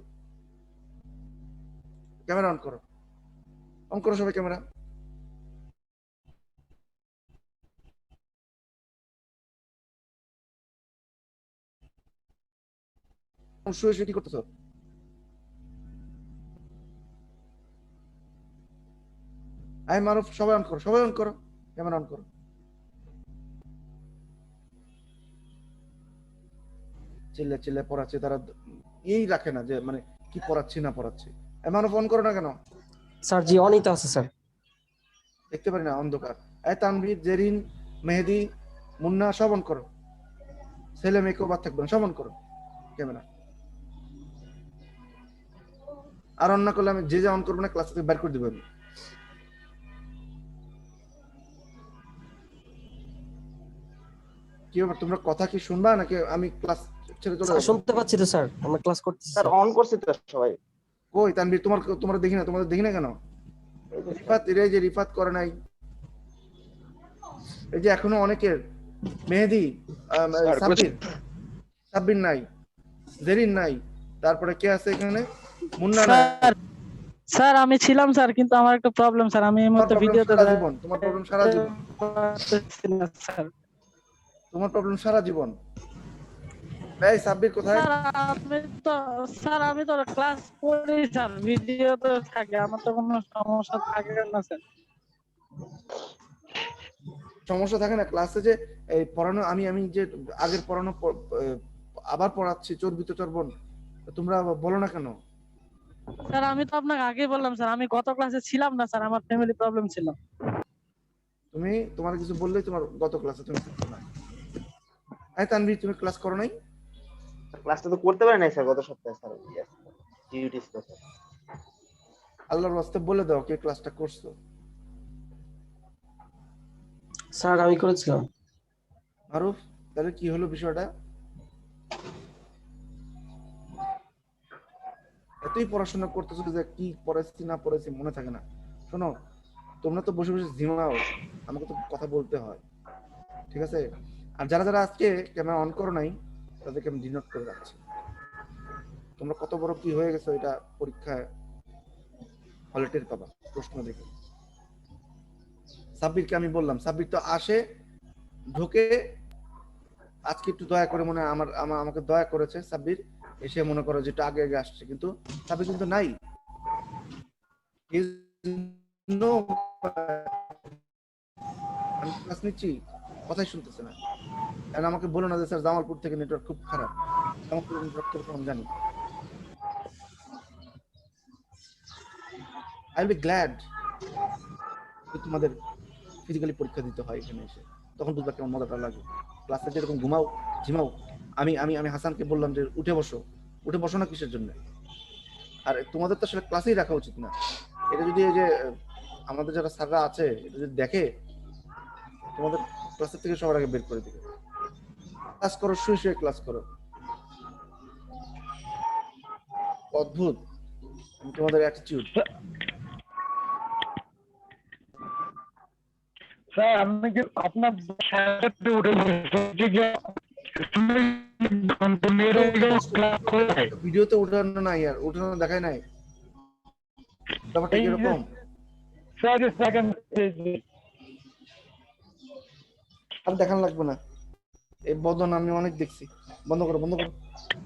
ক্যামেরা অন করো, অন করো সবাই ক্যামেরা। শুয়ে শুয়ে কি করতেছো? আই মারুফ, সবাই অন করো, সবাই অন করো, ক্যামেরা অন করো। চিল্লে চিল্লে পড়াচ্ছে তারা, এই রাখে না যে মানে কি পড়াচ্ছি না পড়াচ্ছি। মারুফ অন করো না কেন?
স্যার জি অনই তো আছে স্যার।
দেখতে পারি না, অন্ধকার। তানভীর, জেরিন, মেহেদি, মুন্না, সব অন করো। ছেলে মেয়েকেও বাদ থাকবে না, সব অন করো ক্যামেরা। আর অন না করলে আমি যে অন করবো না ক্লাস থেকে বের করে দিব আমি। কি ব্যাপার, তোমরা কথা কি শুনবা নাকি আমি ক্লাস ছেড়ে চলে
স্যার
যাবো?
শুনতে পাচ্ছি তো স্যার, আমরা ক্লাস করতেছি
স্যার অন করছি তো সবাই।
কই তানভীর, তোমরা দেখি না, তোমাদের দেখি না কেন? রিফাত, এই যে রিফাত করে নাই, এই যে এখনো অনেকের, মেহেদি, সাব্বির, সাব্বির নাই, জেরিন নাই, তারপরে কে আছে এখানে, মুন্না নাই।
স্যার আমি ছিলাম স্যার, কিন্তু আমার একটা প্রবলেম স্যার, আমি এই মুহূর্তে ভিডিওতে
তোমার প্রবলেম সারা জীবন,
স্যার।
তোমার প্রবলেম সারা জীবন। এই সাব্বির কোথায়?
আমি তো ক্লাস করি স্যার, ভিডিওতে থাকে, আমার তো কোনো সমস্যা থাকে না স্যার।
সমস্যা থাকে না ক্লাসে, যে এই পড়ানো, আমি আমি যে আগের পড়ানো আবার পড়াচ্ছি চর্বিত চর্বণ, তোমরা বলো না কেন?
স্যার আমি তো আপনাকে আগেই বললাম স্যার, আমি গত ক্লাসে ছিলাম না স্যার, আমার ফ্যামিলি প্রবলেম ছিল।
তুমি তোমার কিছু বললেই তোমার গত ক্লাসে তুমি থাকছো না। তানভীর, তুমি ক্লাস করো নাই?
ক্লাসটা তো করতে পারি নাই স্যার গত সপ্তাহে স্যার, ডিউটি ছিল স্যার।
আল্লাহর ওয়াস্তে বলে দাও কে ক্লাসটা করছো।
স্যার আমি করেছিলাম।
মারুফ, তাহলে কি হলো বিষয়টা? এতই পড়াশোনা করতেছো যে কি পড়াইছি না পড়াইছি মনে থাকে না। শোনো, তোমরা তো বসে বসে ঝিমাও, আমাকে তো কথা বলতে হয়, ঠিক আছে? আর যারা যারা আজকে ক্যামেরা অন করো নাই, তাদেরকে আমি ডিনোট করে রাখছি। তোমরা কত বড় কি হয়ে গেছো এটা পরীক্ষায় হলে টের পাবা প্রশ্ন দেখে। সাব্বিরকে আমি বললাম, সাব্বির তো আসে, ঢোকে, আজকে একটু দয়া করে, মনে হয় আমাকে দয়া করেছে সাব্বির, এসে মনে করো যেটা আগে আগে আসছে, কিন্তু সাব্বির কিন্তু নাই। আমি ক্লাস নিচ্ছি, কথাই শুনতেছে না। এখন আমাকে বলো না যে স্যার জামালপুর থেকে নেটওয়ার্ক খুব খারাপ। জামালপুর নেটওয়ার্ক কিরকম আমি জানি। আই উইল বি গ্ল্যাড তোমাদের ফিজিক্যালি পরীক্ষা দিতে হয় এখানে এসে, তখন বুঝবা কেমন মজাটা লাগে। ক্লাসে যেরকম ঘুমাও ঝিমাও, আমি আমি আমি হাসানকে বললাম যে উঠে বসো, উঠে বসো না কিসের জন্য? আর তোমাদের তো আসলে ক্লাসেই রাখা উচিত না। এটা যদি এই যে আমাদের যারা স্যাররা আছে এটা যদি দেখে, তোমাদের ক্লাসের থেকে সবার আগে বের করে দিবে। ক্লাস করো, শুয়ে শুয়ে ক্লাস করো, অদ্ভুত তোমাদের অ্যাটিটিউড।
স্যার আমি কি আপনার সাথে উঠে
ভিডিওতে উঠানো নাই, আর উঠানো দেখায় নাই, ব্যাপারটা কিরকম?
স্যার সেকেন্ড
আর দেখানো লাগবে না, এই বদন আমি অনেক দেখছি। বন্ধ করো, বন্ধ করো,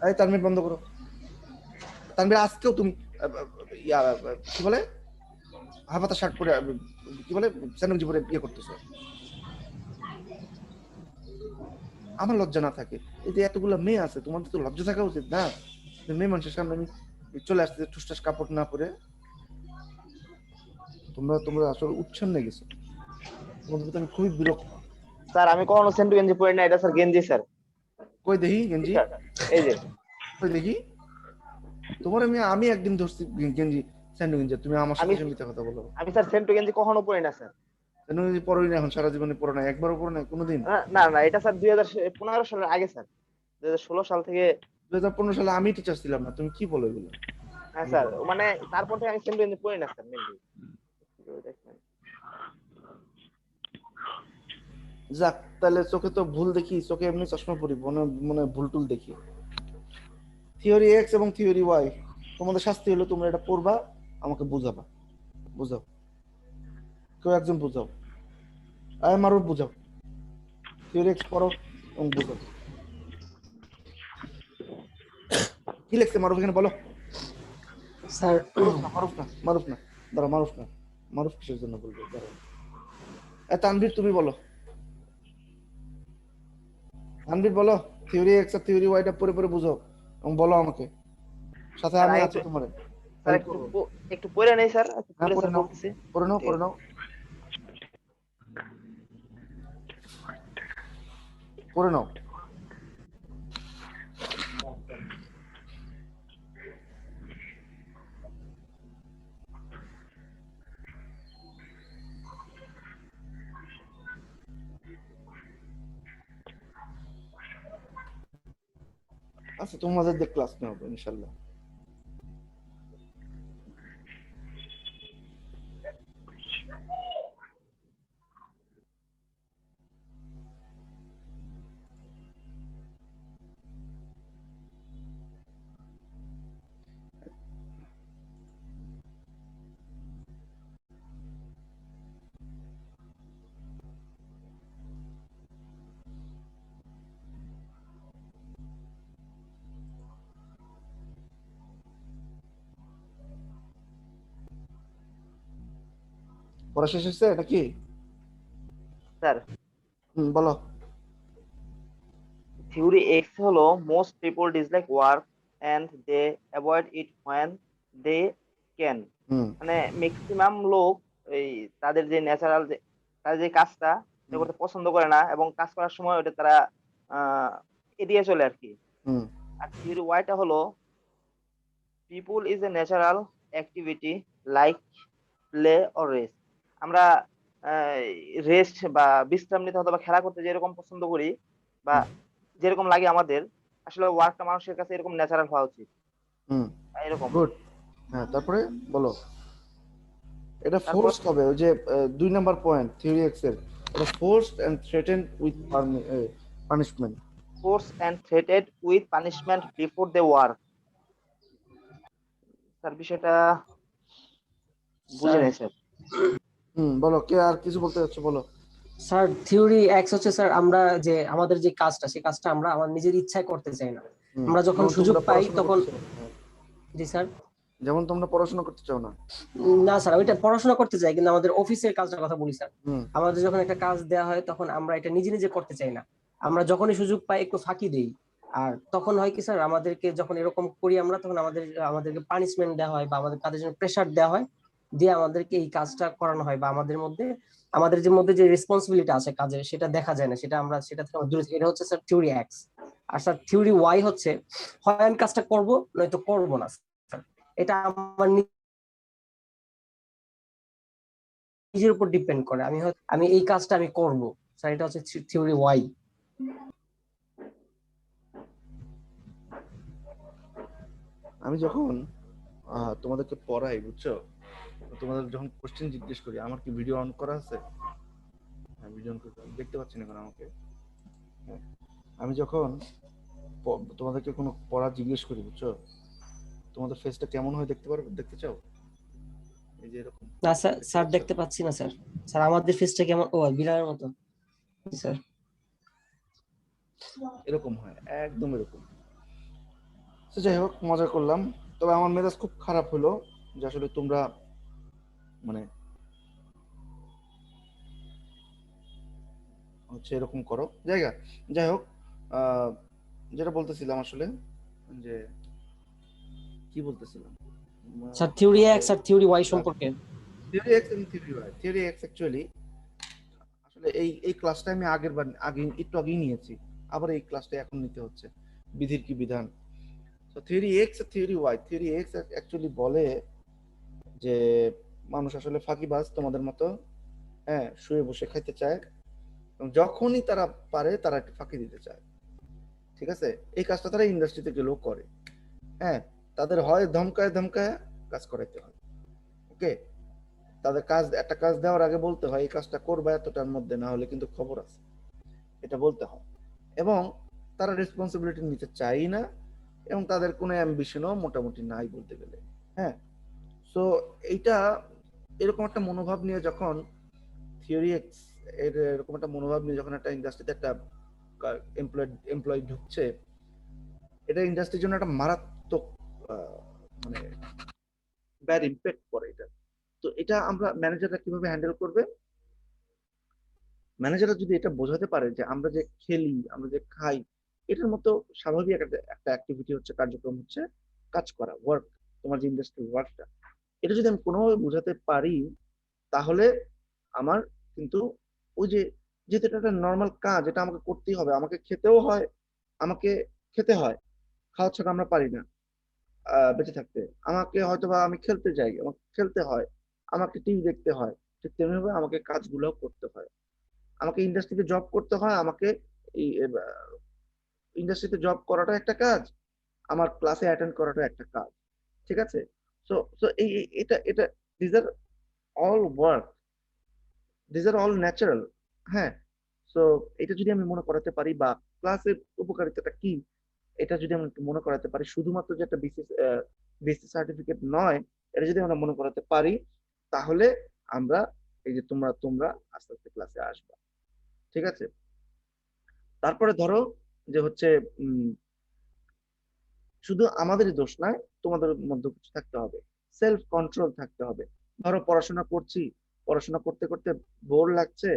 এই তানভীর বন্ধ করো। তানভীর আজকেও তুমি কি বলে হাফাতা শার্ট পরে, কি বলে স্যান্ডউইচ পরে ইয়ে করতেছো। আমার লজ্জা না থাকে, এই যে এতগুলো মেয়ে আছে, তোমাদের তো লজ্জা থাকা উচিত না? মেয়ে মানুষের সামনে আমি চলে আসতে ঠুসঠাস কাপড় না পরে, তোমরা তোমরা আসলে উচ্ছন্নে গেছো। তোমাদের প্রতি আমি খুবই বিরক্ত।
স্যার আমি কখনো সেন্টু গেঞ্জি পরি না, এটা স্যার গেঞ্জি স্যার।
কই দেখি গেঞ্জি,
এই যে
কই দেখি তোমার। আমি একদিন ধরছি গেঞ্জি স্যান্ডু গেঞ্জি, তুমি আমার সাথে মিথ্যা কথা বলো।
আমি স্যার সেন্টু গেঞ্জি কখনো পরি না স্যার।
স্যান্ডু গেঞ্জি পরোই না এখন, সারা জীবনে পরো না, একবারও পরো না কোনোদিন?
না না, এটা স্যার 2015 সালের আগে স্যার, 2016 সাল থেকে।
2015 সালে আমি টিচার ছিলাম না, তুমি কি বলো এগুলো?
হ্যাঁ স্যার, মানে তারপর থেকে আমি সেন্টু গেঞ্জি পরি না স্যার মেনলি।
যাক, তাহলে চোখে তো ভুল দেখি, চোখে এমনি চশমা পরি, মনে মনে ভুল টুল দেখি। থিওরি এক্স এবং থিওরি ওয়াই, তোমাদের শাস্তি হলো তোমরা এটা পড়বা, আমাকে বুঝাবা। বুঝাও, কেউ একজন বুঝাও। আয় মারুফ বুঝাও, থিওরি এক্স পড়ো এবং বুঝাও। কি লিখছে মারুফ এখানে বলো?
স্যার
মারুফ না, মারুফ না, দাঁড়া, মারুফ না, মারুফ কিসের জন্য বলবে? দাঁড়াও, তানভীর তুমি বলো, তানভীর বলো থিওরি এক্স আর থিওরি ওয়াইটা পড়ে পড়ে বুঝাও এবং বলো আমাকে, সাথে আমি আছি তোমার।
স্যার একটু পড়ে নেই স্যার,
হ্যাঁ, পড়ে নাও,
বলতেছি।
পড়ে নাও, পড়ে নাও, পড়ে নাও। আচ্ছা, তোমাদের দিয়ে ক্লাস নেওয়া হবে ইনশাল্লাহ। পড়া শেষ হয়েছে নাকি?
স্যার
বলো।
থিওরি এক্স হলো most people dislike work and they avoid it when they can. মানে ম্যাক্সিমাম লোক এই তাদের যে ন্যাচারাল তাদের যে কাজটা করতে পছন্দ করে না, এবং কাজ করার সময় ওটা তারা এড়িয়ে চলে আর কি। আর থিওরি ওয়াইটা হলো people is a natural activity like play or rest. আমরা রেস্ট বা বিশ্রাম নিতে অথবা খেলা করতে যেরকম পছন্দ করি বা যেরকম লাগে আমাদের, আসলে ওয়ার্কটা মানুষের কাছে এরকম ন্যাচারাল হওয়া উচিত। এরকম।
গুড। হ্যাঁ, তারপরে বলো। এটা ফোর্সড হবে, ওই যে 2 নাম্বার পয়েন্ট থিওরি এক্স এর, এটা forced and threatened with punishment.
Force and threated with punishment before they work. Sir বিষয়টা বুঝে নাই স্যার।
বলো, কে আর কিছু বলতে যাচ্ছ বলো।
স্যার থিওরি এক্স হচ্ছে স্যার আমরা যে আমাদের যে কাজটা, সেই কাজটা আমরা আমার নিজের ইচ্ছায় করতে চাই না। আমরা যখন সুযোগ পাই তখন। জি স্যার।
যেমন তোমরা পড়াশোনা করতে চাও না।
না স্যার, ওইটা পড়াশোনা করতে চাই, কিন্তু আমাদের অফিসের কাজটার কথা বলি স্যার।
হুম।
আমাদের যখন একটা কাজ দেওয়া হয় তখন আমরা এটা নিজে নিজে করতে চাই না, আমরা যখনই সুযোগ পাই একটু ফাঁকি দিই। আর তখন হয় কি স্যার, আমাদেরকে যখন এরকম করি আমরা, তখন আমাদেরকে পানিশমেন্ট দেওয়া হয় বা আমাদের কাজের জন্য প্রেশার দেওয়া হয়, দিয়ে আমাদেরকে এই কাজটা করানো হয়, বা আমাদের যে মধ্যে যে রেসপন্সিবিলিটি আছে কাজের, সেটা দেখা যায় না, সেটা থেকে আমরা দূরে থাকি। এটা হচ্ছে স্যার থিওরি এক্স। আর স্যার থিওরি ওয়াই হচ্ছে, হয় আমি কাজটা করবো নয়তো করবো না স্যার। এটা আমার নিজের উপর ডিপেন্ড করে, আমি এই কাজটা আমি করব স্যার। এটা হচ্ছে থিওরি ওয়াই।
আমি যখন তোমাদেরকে পড়াই, বুঝছো, তোমাদের যখন কোশ্চেন জিজ্ঞেস করি, আমার কি ভিডিও অন করা আছে? হ্যাঁ, ভিডিও অন করে দেখতে পাচ্ছি না এখন আমাকে। হ্যাঁ, আমি যখন তোমাদেরকে কোনো পড়া জিজ্ঞেস করি, বুঝছো, তোমাদের ফেসটা কেমন হয় দেখতে চাও? এই যে এরকম
না স্যার, স্যার দেখতে পাচ্ছি না স্যার। স্যার আমাদের ফেসটা কেমন? ও বিড়ালের মতো স্যার।
এরকম হয়, একদম এরকম। তো যাই হোক, মজা করলাম। তবে আমার মেজাজ খুব খারাপ হলো যে আসলে তোমরা মানে হচ্ছে এরকম করো। যাই হোক, যেটা বলতেছিলাম আসলে, যে কি বলতেছিলাম,
স্যার থিওরি এক্স আর থিওরি ওয়াই সম্পর্কে।
থিওরি এক্স এবং theory Y. Theory X actually আসলে এই ক্লাসটা আমি একটু আগেই নিয়েছি, আবার এই ক্লাসটা এখন নিতে হচ্ছে, বিধির কি বিধান। তো থিওরি এক্স আর theory Y. Theory X actually বলে যে মানুষ আসলে ফাঁকিবাজ তোমাদের মতো, হ্যাঁ, শুয়ে বসে খাইতে চায়, এবং যখনই তারা পারে তারা একটু ফাঁকি দিতে চায়। ঠিক আছে, এই কাজটা তারা ইন্ডাস্ট্রিতে গেলেও করে। হ্যাঁ, তাদের হয় ধমকায় ধমকায় কাজ করাইতে হয়। ওকে, তাদের একটা কাজ দেওয়ার আগে বলতে হয় এই কাজটা করবা এতটার মধ্যে, না হলে কিন্তু খবর আছে, এটা বলতে হয়। এবং তারা রেসপন্সিবিলিটি নিতে চাই না, এবং তাদের কোনো অ্যাম্বিশনও মোটামুটি নাই বলতে গেলে। হ্যাঁ, সো এইটা এরকম একটা মনোভাব নিয়ে যখন থিওরি এক্স এরকম একটা মনোভাব নিয়ে যখন একটা ইন্ডাস্ট্রিতে একটা এমপ্লয় ঢুকছে, এটা ইন্ডাস্ট্রির জন্য একটা মারাত্মক মানে ব্যাড ইম্প্যাক্ট পড়ে এটা। তো এটা আমরা ম্যানেজাররা কিভাবে হ্যান্ডেল করবে? ম্যানেজাররা যদি এটা বোঝাতে পারে যে আমরা যে খেলি, আমরা যে খাই, এটার মতো স্বাভাবিক একটা অ্যাক্টিভিটি হচ্ছে, কার্যক্রম হচ্ছে কাজ করা, ওয়ার্ক, তোমার যে ইন্ডাস্ট্রি ওয়ার্কটা, এটা যদি আমি কোনোভাবে বোঝাতে পারি, তাহলে আমার কিন্তু ওই যে, যেহেতু এটা একটা নর্মাল কাজ, এটা আমাকে করতেই হবে, আমাকে খেতেও হয়, আমাকে খেতে হয়, খাওয়া ছাড়া আমরা পারি না বেঁচে থাকতে। আমাকে হয়তো বা আমি খেলতে যাই, আমাকে খেলতে হয়, আমাকে টিভি দেখতে হয়, ঠিক তেমনিভাবে আমাকে কাজগুলো করতে হয়, আমাকে ইন্ডাস্ট্রিতে জব করতে হয়, আমাকে এই ইন্ডাস্ট্রিতে জব করাটা একটা কাজ, আমার ক্লাসে অ্যাটেন্ড করাটা একটা কাজ। ঠিক আছে, সো সো এটা এটা this are all work, this are all natural. হ্যাঁ, সো এটা যদি আমি মনে করাতে পারি, বা ক্লাসের উপকারিতাটা কি, এটা যদি আমরা একটু মনে করাতে পারি, শুধুমাত্র যে একটা বিসি সার্টিফিকেট নয়, এটা যদি আমরা মনে করাতে পারি, তাহলে আমরা এই যে তোমরা আস্তে আস্তে ক্লাসে আসবা। ঠিক আছে, তারপরে ধরো যে হচ্ছে শুধু আমাদেরই দোষ নয়, তোমাদের মধ্যে কিছু থাকতে হবে, সেলফ কন্ট্রোল থাকতে হবে। ধরো পড়াশোনা করছি, পড়াশোনা করতে করতে বোর লাগছে,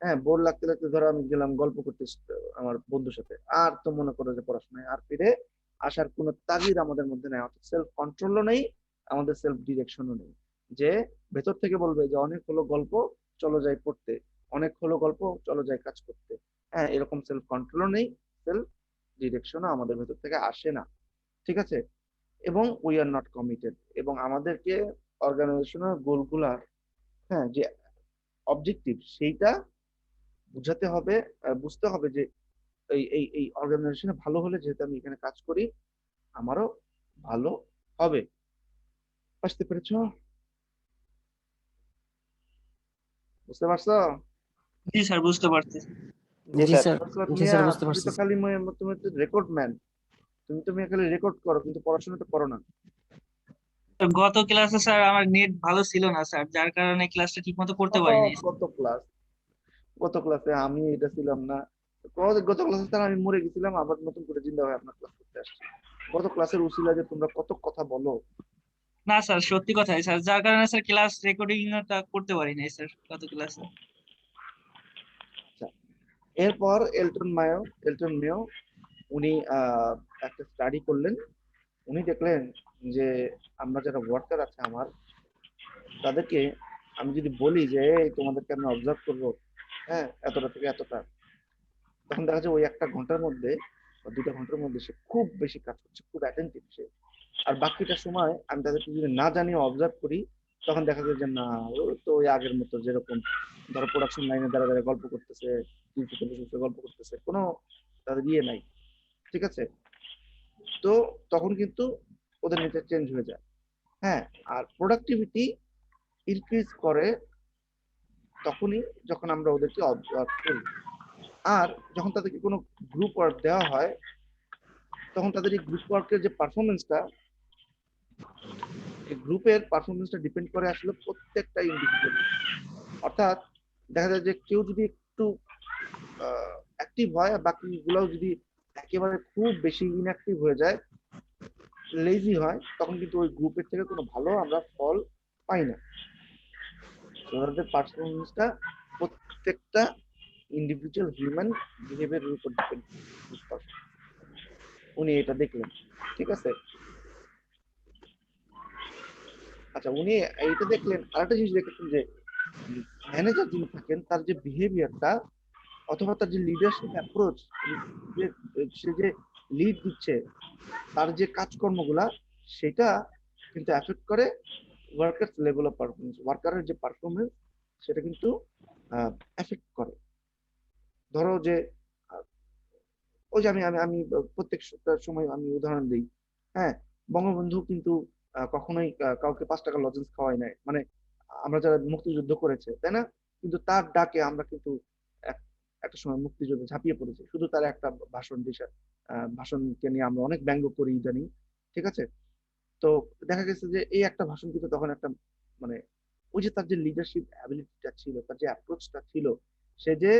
হ্যাঁ, বোর লাগতে লাগতে ধরো আমি গেলাম গল্প করতে আমার বন্ধুর সাথে, আর তো মনে করো যে পড়াশোনায় আর ফিরে আসার কোনো তাগিদ আমাদের মধ্যে নেই, অর্থাৎ সেলফ কন্ট্রোলও নেই, আমাদের সেলফ ডিরেকশনও নেই, যে ভেতর থেকে বলবে যে অনেক হলো গল্প, চলো যাই পড়তে, অনেক হলো গল্প, চলো যাই কাজ করতে। হ্যাঁ, এরকম সেলফ কন্ট্রোলও নেই, সেলফ ডিরেকশনও আমাদের ভেতর থেকে আসে না। ঠিক আছে, এবং উই আর নট কমিটেড, এবং আমাদেরকে অর্গানাইজেশনাল গোলগুলার, হ্যাঁ, যে অবজেক্টিভ, সেইটা বুঝাতে হবে, বুঝতে হবে যে এই অর্গানাইজেশনে ভালো হলে, যেহেতু আমি এখানে কাজ করি, আমারও ভালো হবে। বুঝতে পেরেছো? বুঝতে পারছো?
জি স্যার, বুঝতে পারছি।
জি
জি
স্যার।
স্যার, জি স্যার বুঝতে
তুমি
পারছি।
তো খালি তুমি তো রেকর্ড ম্যান, তুমি খালি রেকর্ড করো, কিন্তু পড়াশোনা তো করো না।
গত ক্লাসে স্যার আমার নেট ভালো ছিল না স্যার, যার কারণে ক্লাসটা ঠিক মতো করতে
কত
পারিনি।
কত ক্লাস, গত ক্লাসে আমি এটা ছিলাম না, গত ক্লাসে স্যার আমি মরে গেছিলাম, আবার নতুন করে জিন্দা হয়ে আপনার ক্লাস করতে আসছি। গত ক্লাসের উসিলা যে তোমরা কত কথা বলো,
না স্যার, সত্যি কথাই স্যার, যার কারণে স্যার ক্লাস রেকর্ডিংটা করতে পারি নাই স্যার গত ক্লাসে।
আচ্ছা, এরপর এলটন মেও উনি একটা স্টাডি করলেন। উনি দেখলেন যে আমরা যারা ওয়ার্কার আছে আমার, তাদেরকে আমি যদি বলি যে এই তোমাদেরকে আমি অবজার্ভ করবো, হ্যাঁ, এতটা থেকে এতটা, তখন দেখা যায় ওই 1 ঘন্টার মধ্যে বা 2টা ঘন্টার মধ্যে সে খুব বেশি কাজ করছে, খুব অ্যাটেন্টিভ সে। আর বাকিটা সময় আমি তাদেরকে যদি না জানিয়ে অবজার্ভ করি, তখন দেখা যায় যে না, ও তো ওই আগের মতো যেরকম ধরো প্রোডাকশন লাইনে দাঁড়া দাঁড়া গল্প করতেছে, ডিউটিতে বসে বসে গল্প করতেছে, কোনো তাদের ইয়ে নাই। ঠিক আছে? তো তখন কিন্তু ওদের নেচার চেঞ্জ হয়ে যায়। হ্যাঁ, আর প্রোডাক্টিভিটি ইনক্রিজ করে তখনই যখন আমরা ওদেরকে অবজার্ভ করি। আর যখন তাদেরকে কোনো গ্রুপ ওয়ার্ক দেওয়া হয়, তখন তাদের এই গ্রুপ ওয়ার্কের যে পারফরমেন্সটা, এই গ্রুপের পারফরমেন্সটা ডিপেন্ড করে আসলে প্রত্যেকটা ইন্ডিভিজুয়াল। অর্থাৎ দেখা যায় যে কেউ যদি একটু অ্যাক্টিভ হয় আর বাকিগুলোও যদি একেবারে খুব বেশি ইনঅ্যাক্টিভ হয়ে যায়, লেজি হয়, তখন কিন্তু ওই গ্রুপের থেকে কোনো ভালো আমরা ফল পাই না। তাদের পারফরমেন্সটা প্রত্যেকটা ইন্ডিভিজুয়াল হিউম্যান বিহেভিয়ারের উপর ডিপেন্ড করে। উনি এটা দেখলেন। ঠিক আছে? আচ্ছা, উনি এইটা দেখলেন। আরেকটা জিনিস দেখেছেন যে ম্যানেজার যিনি থাকেন তার যে বিহেভিয়ারটা অথবা তার যে লিডারশিপ অ্যাপ্রোচ, যে সে যে লিড দিচ্ছে, তার যে কাজকর্মগুলা, সেটা কিন্তু এফেক্ট করে ওয়ার্কার লেভেল অফ পারফরমেন্স, ওয়ার্কারের যে পারফরমেন্স সেটা কিন্তু এফেক্ট করে। ধরো যে আহ, ওই যে আমি আমি আমি প্রত্যেক সময় আমি উদাহরণ দিই। হ্যাঁ, বঙ্গবন্ধু কিন্তু কখনোই কাউকে 5 টাকা লজেন্স খাওয়াই নাই, মানে আমরা যারা মুক্তিযুদ্ধ করেছে, তাই না? কিন্তু তার ডাকে আমরা কিন্তু এক- একটা সময় মুক্তিযুদ্ধে ঝাঁপিয়ে পড়েছি, শুধু তার একটা ভাষণ দিশা, ভাষণকে নিয়ে আমরা অনেক ব্যঙ্গ করি ইদানিং। ঠিক আছে? তো দেখা গেছে যে এই একটা ভাষণ কিন্তু তখন একটা, মানে ওই যে তার যে লিডারশিপ অ্যাবিলিটিটা ছিল, তার যে অ্যাপ্রোচটা ছিল, সে যে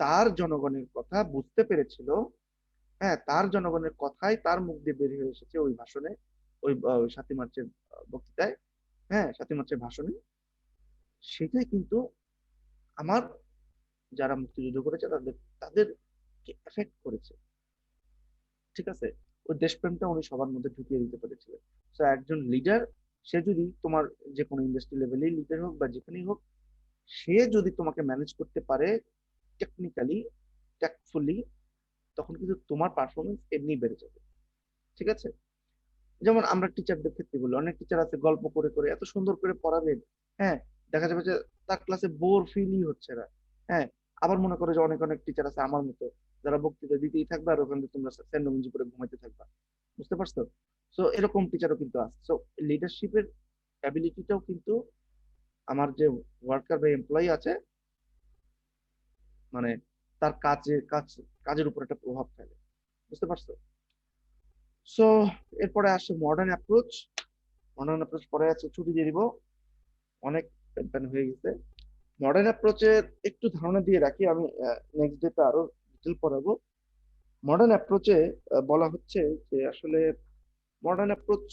তার জনগণের কথা বুঝতে পেরেছিল। হ্যাঁ, তার জনগণের কথাই তার মুখ দিয়ে বের হয়ে এসেছে ওই ভাষণে, ওই 7ই মার্চের বক্তৃতায়, হ্যাঁ, 7ই মার্চের ভাষণে। সেটাই কিন্তু আমার যারা মুক্তিযুদ্ধ করেছে তাদের তাদেরকে এফেক্ট করেছে। ঠিক আছে? ওই দেশপ্রেমটা উনি সবার মধ্যে ঢুকিয়ে দিতে পেরেছিলেন। তো একজন লিডার, সে যদি তোমার যে কোনো ইন্ডাস্ট্রি লেভেলেই লিডার হোক বা যেখানেই হোক, সে যদি তোমাকে ম্যানেজ করতে পারে টেকনিক্যালি, ট্যাক্টফুলি, তখন কিন্তু তোমার পারফরমেন্স এমনি বেড়ে যাবে। ঠিক আছে? যেমন আমরা টিচারদের ক্ষেত্রে বলি, অনেক টিচার আছে গল্প করে করে এত সুন্দর করে পড়াবেন, হ্যাঁ, দেখা যাবে যে তার ক্লাসে বোর ফিলই হচ্ছে না। হ্যাঁ, আবার মনে করে যে অনেক অনেক টিচার আছে আমার মতো, যারা বক্তৃতা দিতেই থাকবে আর ওখানে তোমরা স্যান্ডোমিঞ্জি করে ঘুমাইতে থাকবা। বুঝতে পারছো? তো এরকম টিচারও কিন্তু আছে। তো লিডারশিপের অ্যাবিলিটিটাও কিন্তু আমার যে ওয়ার্কার বা এমপ্লয়ি আছে, মানে তার কাজের উপর একটা প্রভাব ফেলে। বুঝতে পারছো? সো এরপরে আসছে মডার্ন অ্যাপ্রোচ। মডার্ন অ্যাপ্রোচ পরে আছে, ছুটি দিয়ে দিব, অনেক প্যান হয়ে গেছে। মডার্ন অ্যাপ্রোচের একটু ধারণা দিয়ে রাখি, আমি নেক্সট ডেতে আরো ডিটেল পড়াবো। মডার্ন অ্যাপ্রোচে বলা হচ্ছে যে আসলে মডার্ন অ্যাপ্রোচ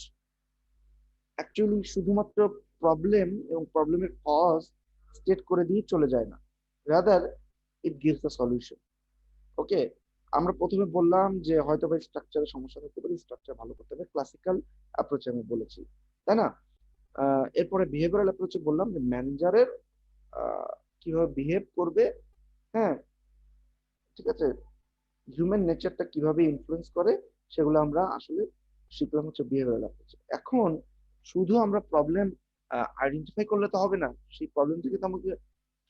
অ্যাকচুয়ালি শুধুমাত্র প্রবলেম এবং প্রবলেমের কজ স্টেট করে দিয়ে চলে যায় না, rather it gives the solution. Okay, আমরা প্রথমে বললাম যে হয়তো বা স্ট্রাকচারের সমস্যা থাকতে পারে, স্ট্রাকচার ভালো করতে হবে, ক্লাসিক্যাল অ্যাপ্রোচে আমি বলেছি, তাই না? এরপরে বিহেভিয়ারাল অ্যাপ্রোচে বললাম যে ম্যানেজারের কিভাবে বিহেভ করবে। হ্যাঁ, ঠিক আছে, হিউম্যান নেচারটা কিভাবে ইনফ্লুয়েন্স করে, সেগুলো আমরা আসলে শিখলাম হচ্ছে বিহেভিয়ারাল অ্যাপ্রোচে। এখন শুধু আমরা প্রবলেম আইডেন্টিফাই করলে তো হবে না, সেই প্রবলেম থেকে তো আমাকে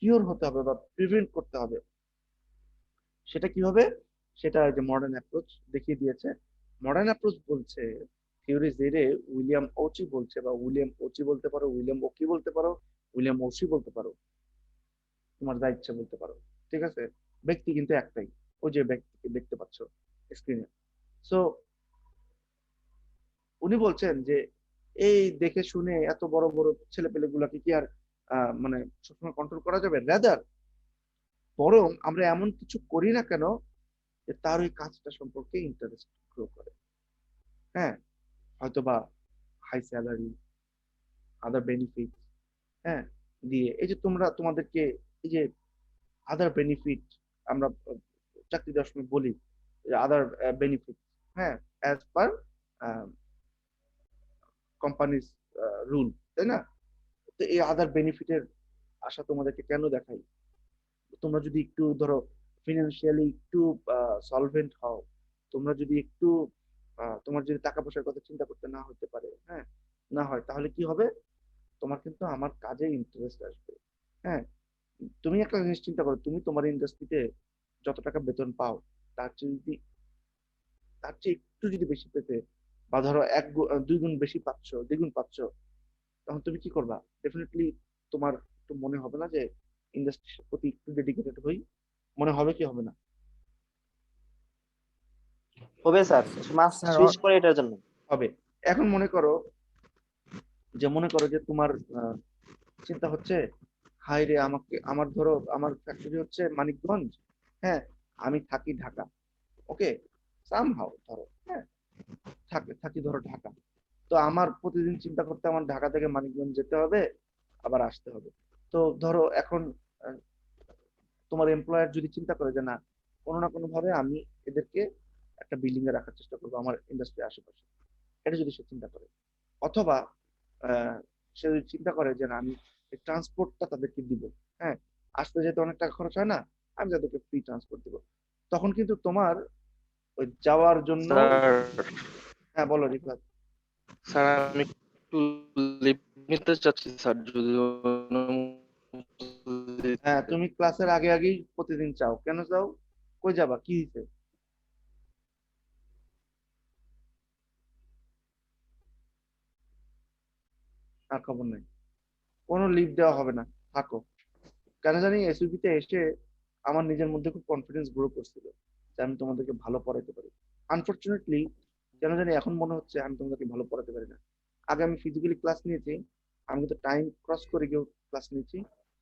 কিওর হতে হবে বা প্রিভেন্ট করতে হবে। সেটা কিভাবে? সেটা যে মডার্ন অ্যাপ্রোচ দেখিয়ে দিয়েছে। মডার্ন অ্যাপ্রোচ বলছে, থিওরি জেরে উইলিয়াম ওচি বলছে, বা উইলিয়াম ওচি বলতে পারো, উইলিয়াম ওকি বলতে পারো, উইলিয়াম ওসি বলতে পারো, তোমার যা ইচ্ছা বলতে পারো। ঠিক আছে? ব্যক্তি কিন্তু একটাই, ওই যে ব্যক্তিকে দেখতে পাচ্ছ স্ক্রিনে। সো উনি বলছেন যে এই দেখে শুনে এত বড় বড় ছেলে পেলে গুলাকে কি আর মানে সবসময় কন্ট্রোল করা যাবে? রাদার বরং আমরা এমন কিছু করি না কেন যে তার ওই কাজটা সম্পর্কে ইন্টারেস্ট গ্রো করে। হ্যাঁ, হয়তোবা হাই স্যালারি, আদার বেনিফিট, হ্যাঁ, দিয়ে এই যে তোমাদেরকে এই যে আদার বেনিফিট আমরা চাকরি দেওয়ার সময় বলি আদার বেনিফিট, হ্যাঁ, অ্যাজ পার কোম্পানিজ রুল, তাই না? তো এই আদার বেনিফিটের আশা তোমাদেরকে কেন দেখাই? তোমরা যদি একটু ধরো ফিনান্সিয়ালি একটু সলভেন্ট হও, তোমরা যদি একটু তোমার যদি টাকা পয়সার কথা চিন্তা করতে না হতে পারে, হ্যাঁ, না হয়, তাহলে কি হবে? তোমার কিন্তু আমার কাজে ইন্টারেস্ট আসবে। হ্যাঁ, তুমি একটা জিনিস চিন্তা করো, তুমি তোমার ইন্ডাস্ট্রিতে যত টাকা বেতন পাও তার চেয়ে একটু যদি বেশি পেতে, বা ধরো 2 গুণ বেশি পাচ্ছ, 2 গুণ পাচ্ছ, তখন তুমি কি করবা? ডেফিনেটলি তোমার একটু মনে হবে না যে ইন্ডাস্ট্রির প্রতি একটু ডেডিকেটেড হই? মনে হবে কি হবে না?
হবে স্যার, মাস্ট
স্যার
সুইচ করে এটার জন্য।
হবে। এখন মনে করো যে তোমার চিন্তা হচ্ছে, হাই রে, আমার ধরো আমার ফ্যাক্টরি হচ্ছে মানিকগঞ্জ, হ্যাঁ, আমি থাকি ঢাকা, ওকে, সামহাও ধরো, হ্যাঁ, থাকি ধরো ঢাকা। তো আমার প্রতিদিন চিন্তা করতে আমার ঢাকা থেকে মানিকগঞ্জ যেতে হবে, আবার আসতে হবে। তো ধরো এখন আহ, তোমার এমপ্লয়ার যদি চিন্তা করে যে না, কোনো না কোনো ভাবে আমি এদেরকে একটা বিল্ডিং এ রাখার চেষ্টা করবো আমার ইন্ডাস্ট্রির আশেপাশে, এটা যদি সে চিন্তা করে, অথবা সে যদি চিন্তা করে যে না, আমি ট্রান্সপোর্টটা তাদেরকে দিব, হ্যাঁ, আসতে যেতে অনেক টাকা খরচ হয় না, আমি তাদেরকে ফ্রি ট্রান্সপোর্ট দিব, তখন কিন্তু তোমার ওই যাওয়ার জন্য।
স্যার
হ্যাঁ, বলো রিফাত।
স্যার আমি একটু লিভ নিতে চাচ্ছি স্যার, যদি
হ্যাঁ, তুমি ক্লাসের আগে আগেই প্রতিদিন চাও, কেন চাও? কই যাবা, কি হয়েছে? আর খবর নাই, কোনো লিভ দেওয়া হবে না, থাকো। কেন জানি এসইউপি তে এসে আমার নিজের মধ্যে খুব কনফিডেন্স গ্রো করছিল যে আমি তোমাদেরকে ভালো পড়াইতে পারি। আনফরচুনেটলি কেন জানি এখন মনে হচ্ছে আমি তোমাদেরকে ভালো পড়াতে পারি না। আগে আমি ফিজিক্যালি ক্লাস নিয়েছি, আমি কিন্তু টাইম ক্রস করে গিয়েও ক্লাস নিয়েছি।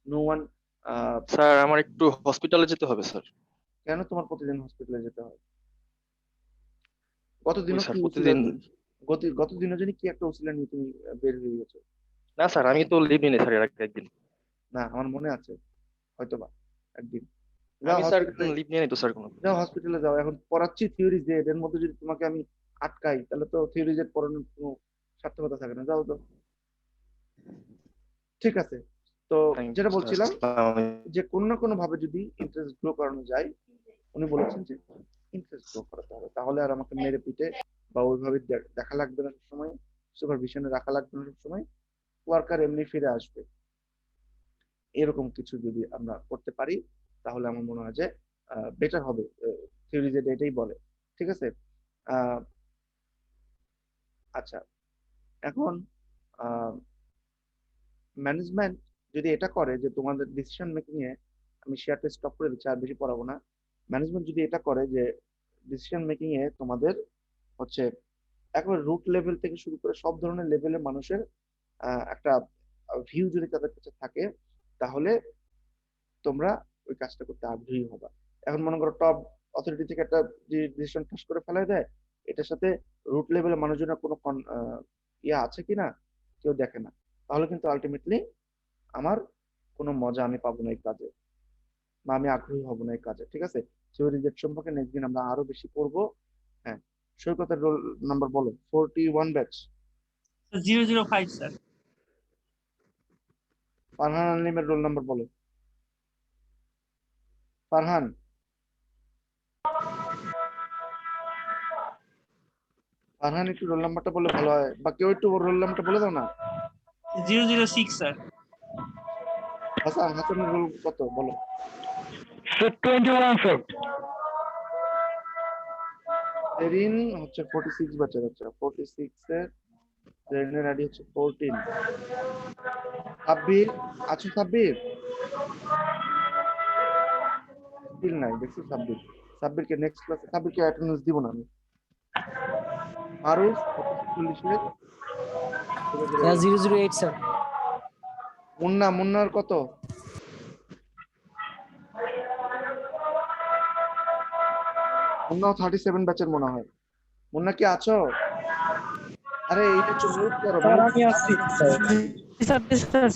No one.
স্যার আমার একটু হসপিটালে যেতে হবে স্যার।
কেন তোমার প্রতিদিন হসপিটালে যেতে হয়?
ওই
গতদিনও
স্যার
কি
প্রতিদিন।
গতদিনও জানি কি একটা উসিলা নিয়ে তুমি বের হয়ে গেছো।
না স্যার আমি তো লিভ নিই স্যার এর আগে একদিন।
না, আমার মনে আছে, হয়তোবা একদিন। যাও
আমি স্যার
হসপিটালে,
লিভ নিয়ে নিই তো স্যার কোনো।
যাও হসপিটালে যাও। এখন পড়াচ্ছি থিওরি, যে এর মধ্যে যদি তোমাকে আমি আটকাই, তাহলে তো থিওরি যে পড়ানোর কোনো সার্থকতা থাকে না। যাও তো, ঠিক আছে? তো
থ্যাংক
যেটা
ইউ
বলছিলাম,
স্যার।
যে কোনো না কোনো ভাবে যদি ইন্টারেস্ট গ্রো করানো যায়, উনি বলেছেন যে ইন্টারেস্ট গ্রো করাতে হবে, তাহলে আর আমাকে মেরে পিটে বা ওইভাবে দেখা লাগবে না সবসময়, সুপারভিশনে রাখা লাগবে না সবসময়, ওয়ার্কার এমনি ফিরে আসবে। এরকম কিছু যদি আমরা করতে পারি, তাহলে আমার মনে হয় যে বেটার হবে। থিওরি যেটা এটাই বলে, ঠিক আছে? আহ, আচ্ছা, এখন ম্যানেজমেন্ট যদি এটা করে যে তোমাদের ডিসিশন মেকিং এ, আমি শেয়ারটা স্টপ করে দিচ্ছি, আর বেশি পড়াবো না। ম্যানেজমেন্ট যদি এটা করে যে ডিসিশন মেকিং এ তোমাদের হচ্ছে একবার রুট লেভেল থেকে শুরু করে সব ধরনের লেভেলের মানুষের একটা ভিউ যদি তাদের কাছে থাকে, তাহলে তোমরা ওই কাজটা করতে আগ্রহী হবা। এখন মনে করো টপ অথরিটি থেকে একটা ডিসিশন পাস করে ফেলাই দেয়, এটার সাথে রুট লেভেলের মানুষজনের কোনো ইয়ে আছে কিনা কেউ দেখে না, তাহলে কিন্তু আলটিমেটলি আমার কোনো মজা আমি পাবো না এই কাজে, বা আমি আগ্রহী হব না এই কাজে, ঠিক আছে? থিওরি রিজেক্ট সম্পর্কে নেক্সট দিন আমরা আরো বেশি পড়বো। হ্যাঁ, সৈকতের রোল নাম্বার বলো। 41 ব্যাচ।
005 স্যার।
ফারহান আলিমের রোল নাম্বার বলো। ফারহান, ফারহান একটু রোল নাম্বারটা বলে ভালো হয়, বা কেউ একটু রোল নাম্বারটা বলে দাও না।
006 স্যার।
হাসানের রোল কত বলো?
Sir 21 sir.
জেরিন হচ্ছে 46 ব্যাচের, হচ্ছে 46 এর জেরিনের আইডি হচ্ছে 14। সাব্বির আছো? সাব্বির স্টিল নাই, দেখছি সাব্বির। সাব্বিরকে নেক্সট ক্লাসে, সাব্বিরকে অ্যাটেন্ডেন্স দিব না আমি। মারুফ 46 এর।
008 স্যার।
মুন্নার কত? মুন্নাও 37 ব্যাচের মনে হয়। মুন্না কি আছো? আরে এইটা একটু মিউট করো,
স্যার
mute।
আমি আছি
স্যার স্যার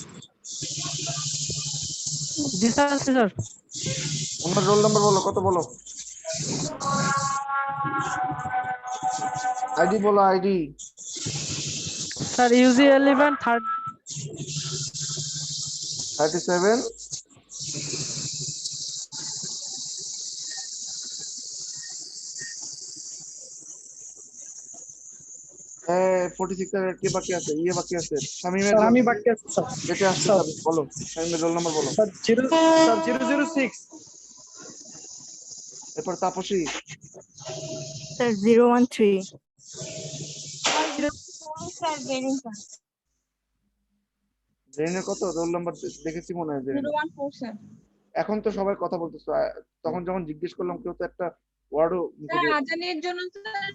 জি স্যার স্যার
ওনার রোল নাম্বার বলো, কত বলো? আইডি বলো, আইডি।
স্যার ইউজি 11
37 46 এর কে বাকি আছে? ইয়ে বাকি আছে, শামিমের
স্যার আমি বাকি আছি স্যার।
যেটা আসছে
স্যার
তাদের বলো, শামিমের রোল নাম্বার বলো।
স্যার 006
এরপর তাপসী,
স্যার 013
জেরিনের কত রোল নাম্বার? দেখেছি মনে হয় জেরিন।
014 স্যার।
এখন তো সবাই কথা বলতেছো, তখন যখন জিজ্ঞেস করলাম কেউ তো একটা ওয়ার্ডও মুখে
স্যার
দিয়ে-
আজানের জন্য স্যার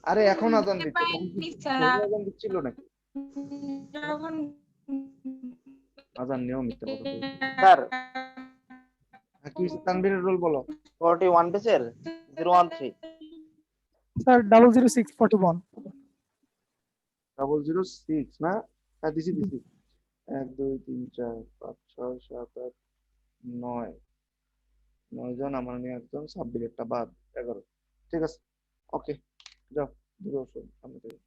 আরে এখন আজান দিচ্ছে, তখন কি
পাইনি স্যার।
জোহরের আজান দিচ্ছিল নাকি?
যখন
আজান নিয়েও মিথ্যা কথা বলছে।
স্যার
কি হয়েছে? তানভীরের রোল বলো।
41 পেজের 013।
স্যার 006 41
006 না? হ্যাঁ দিছি দিছি। 1 2 3 4 5 6 7 8 9 জন, আমার নিয়ে একজন, সাব্বির একটা বাদ, 11। ঠিক আছে, ওকে, যাও দূরে বসো সামনে থেকে।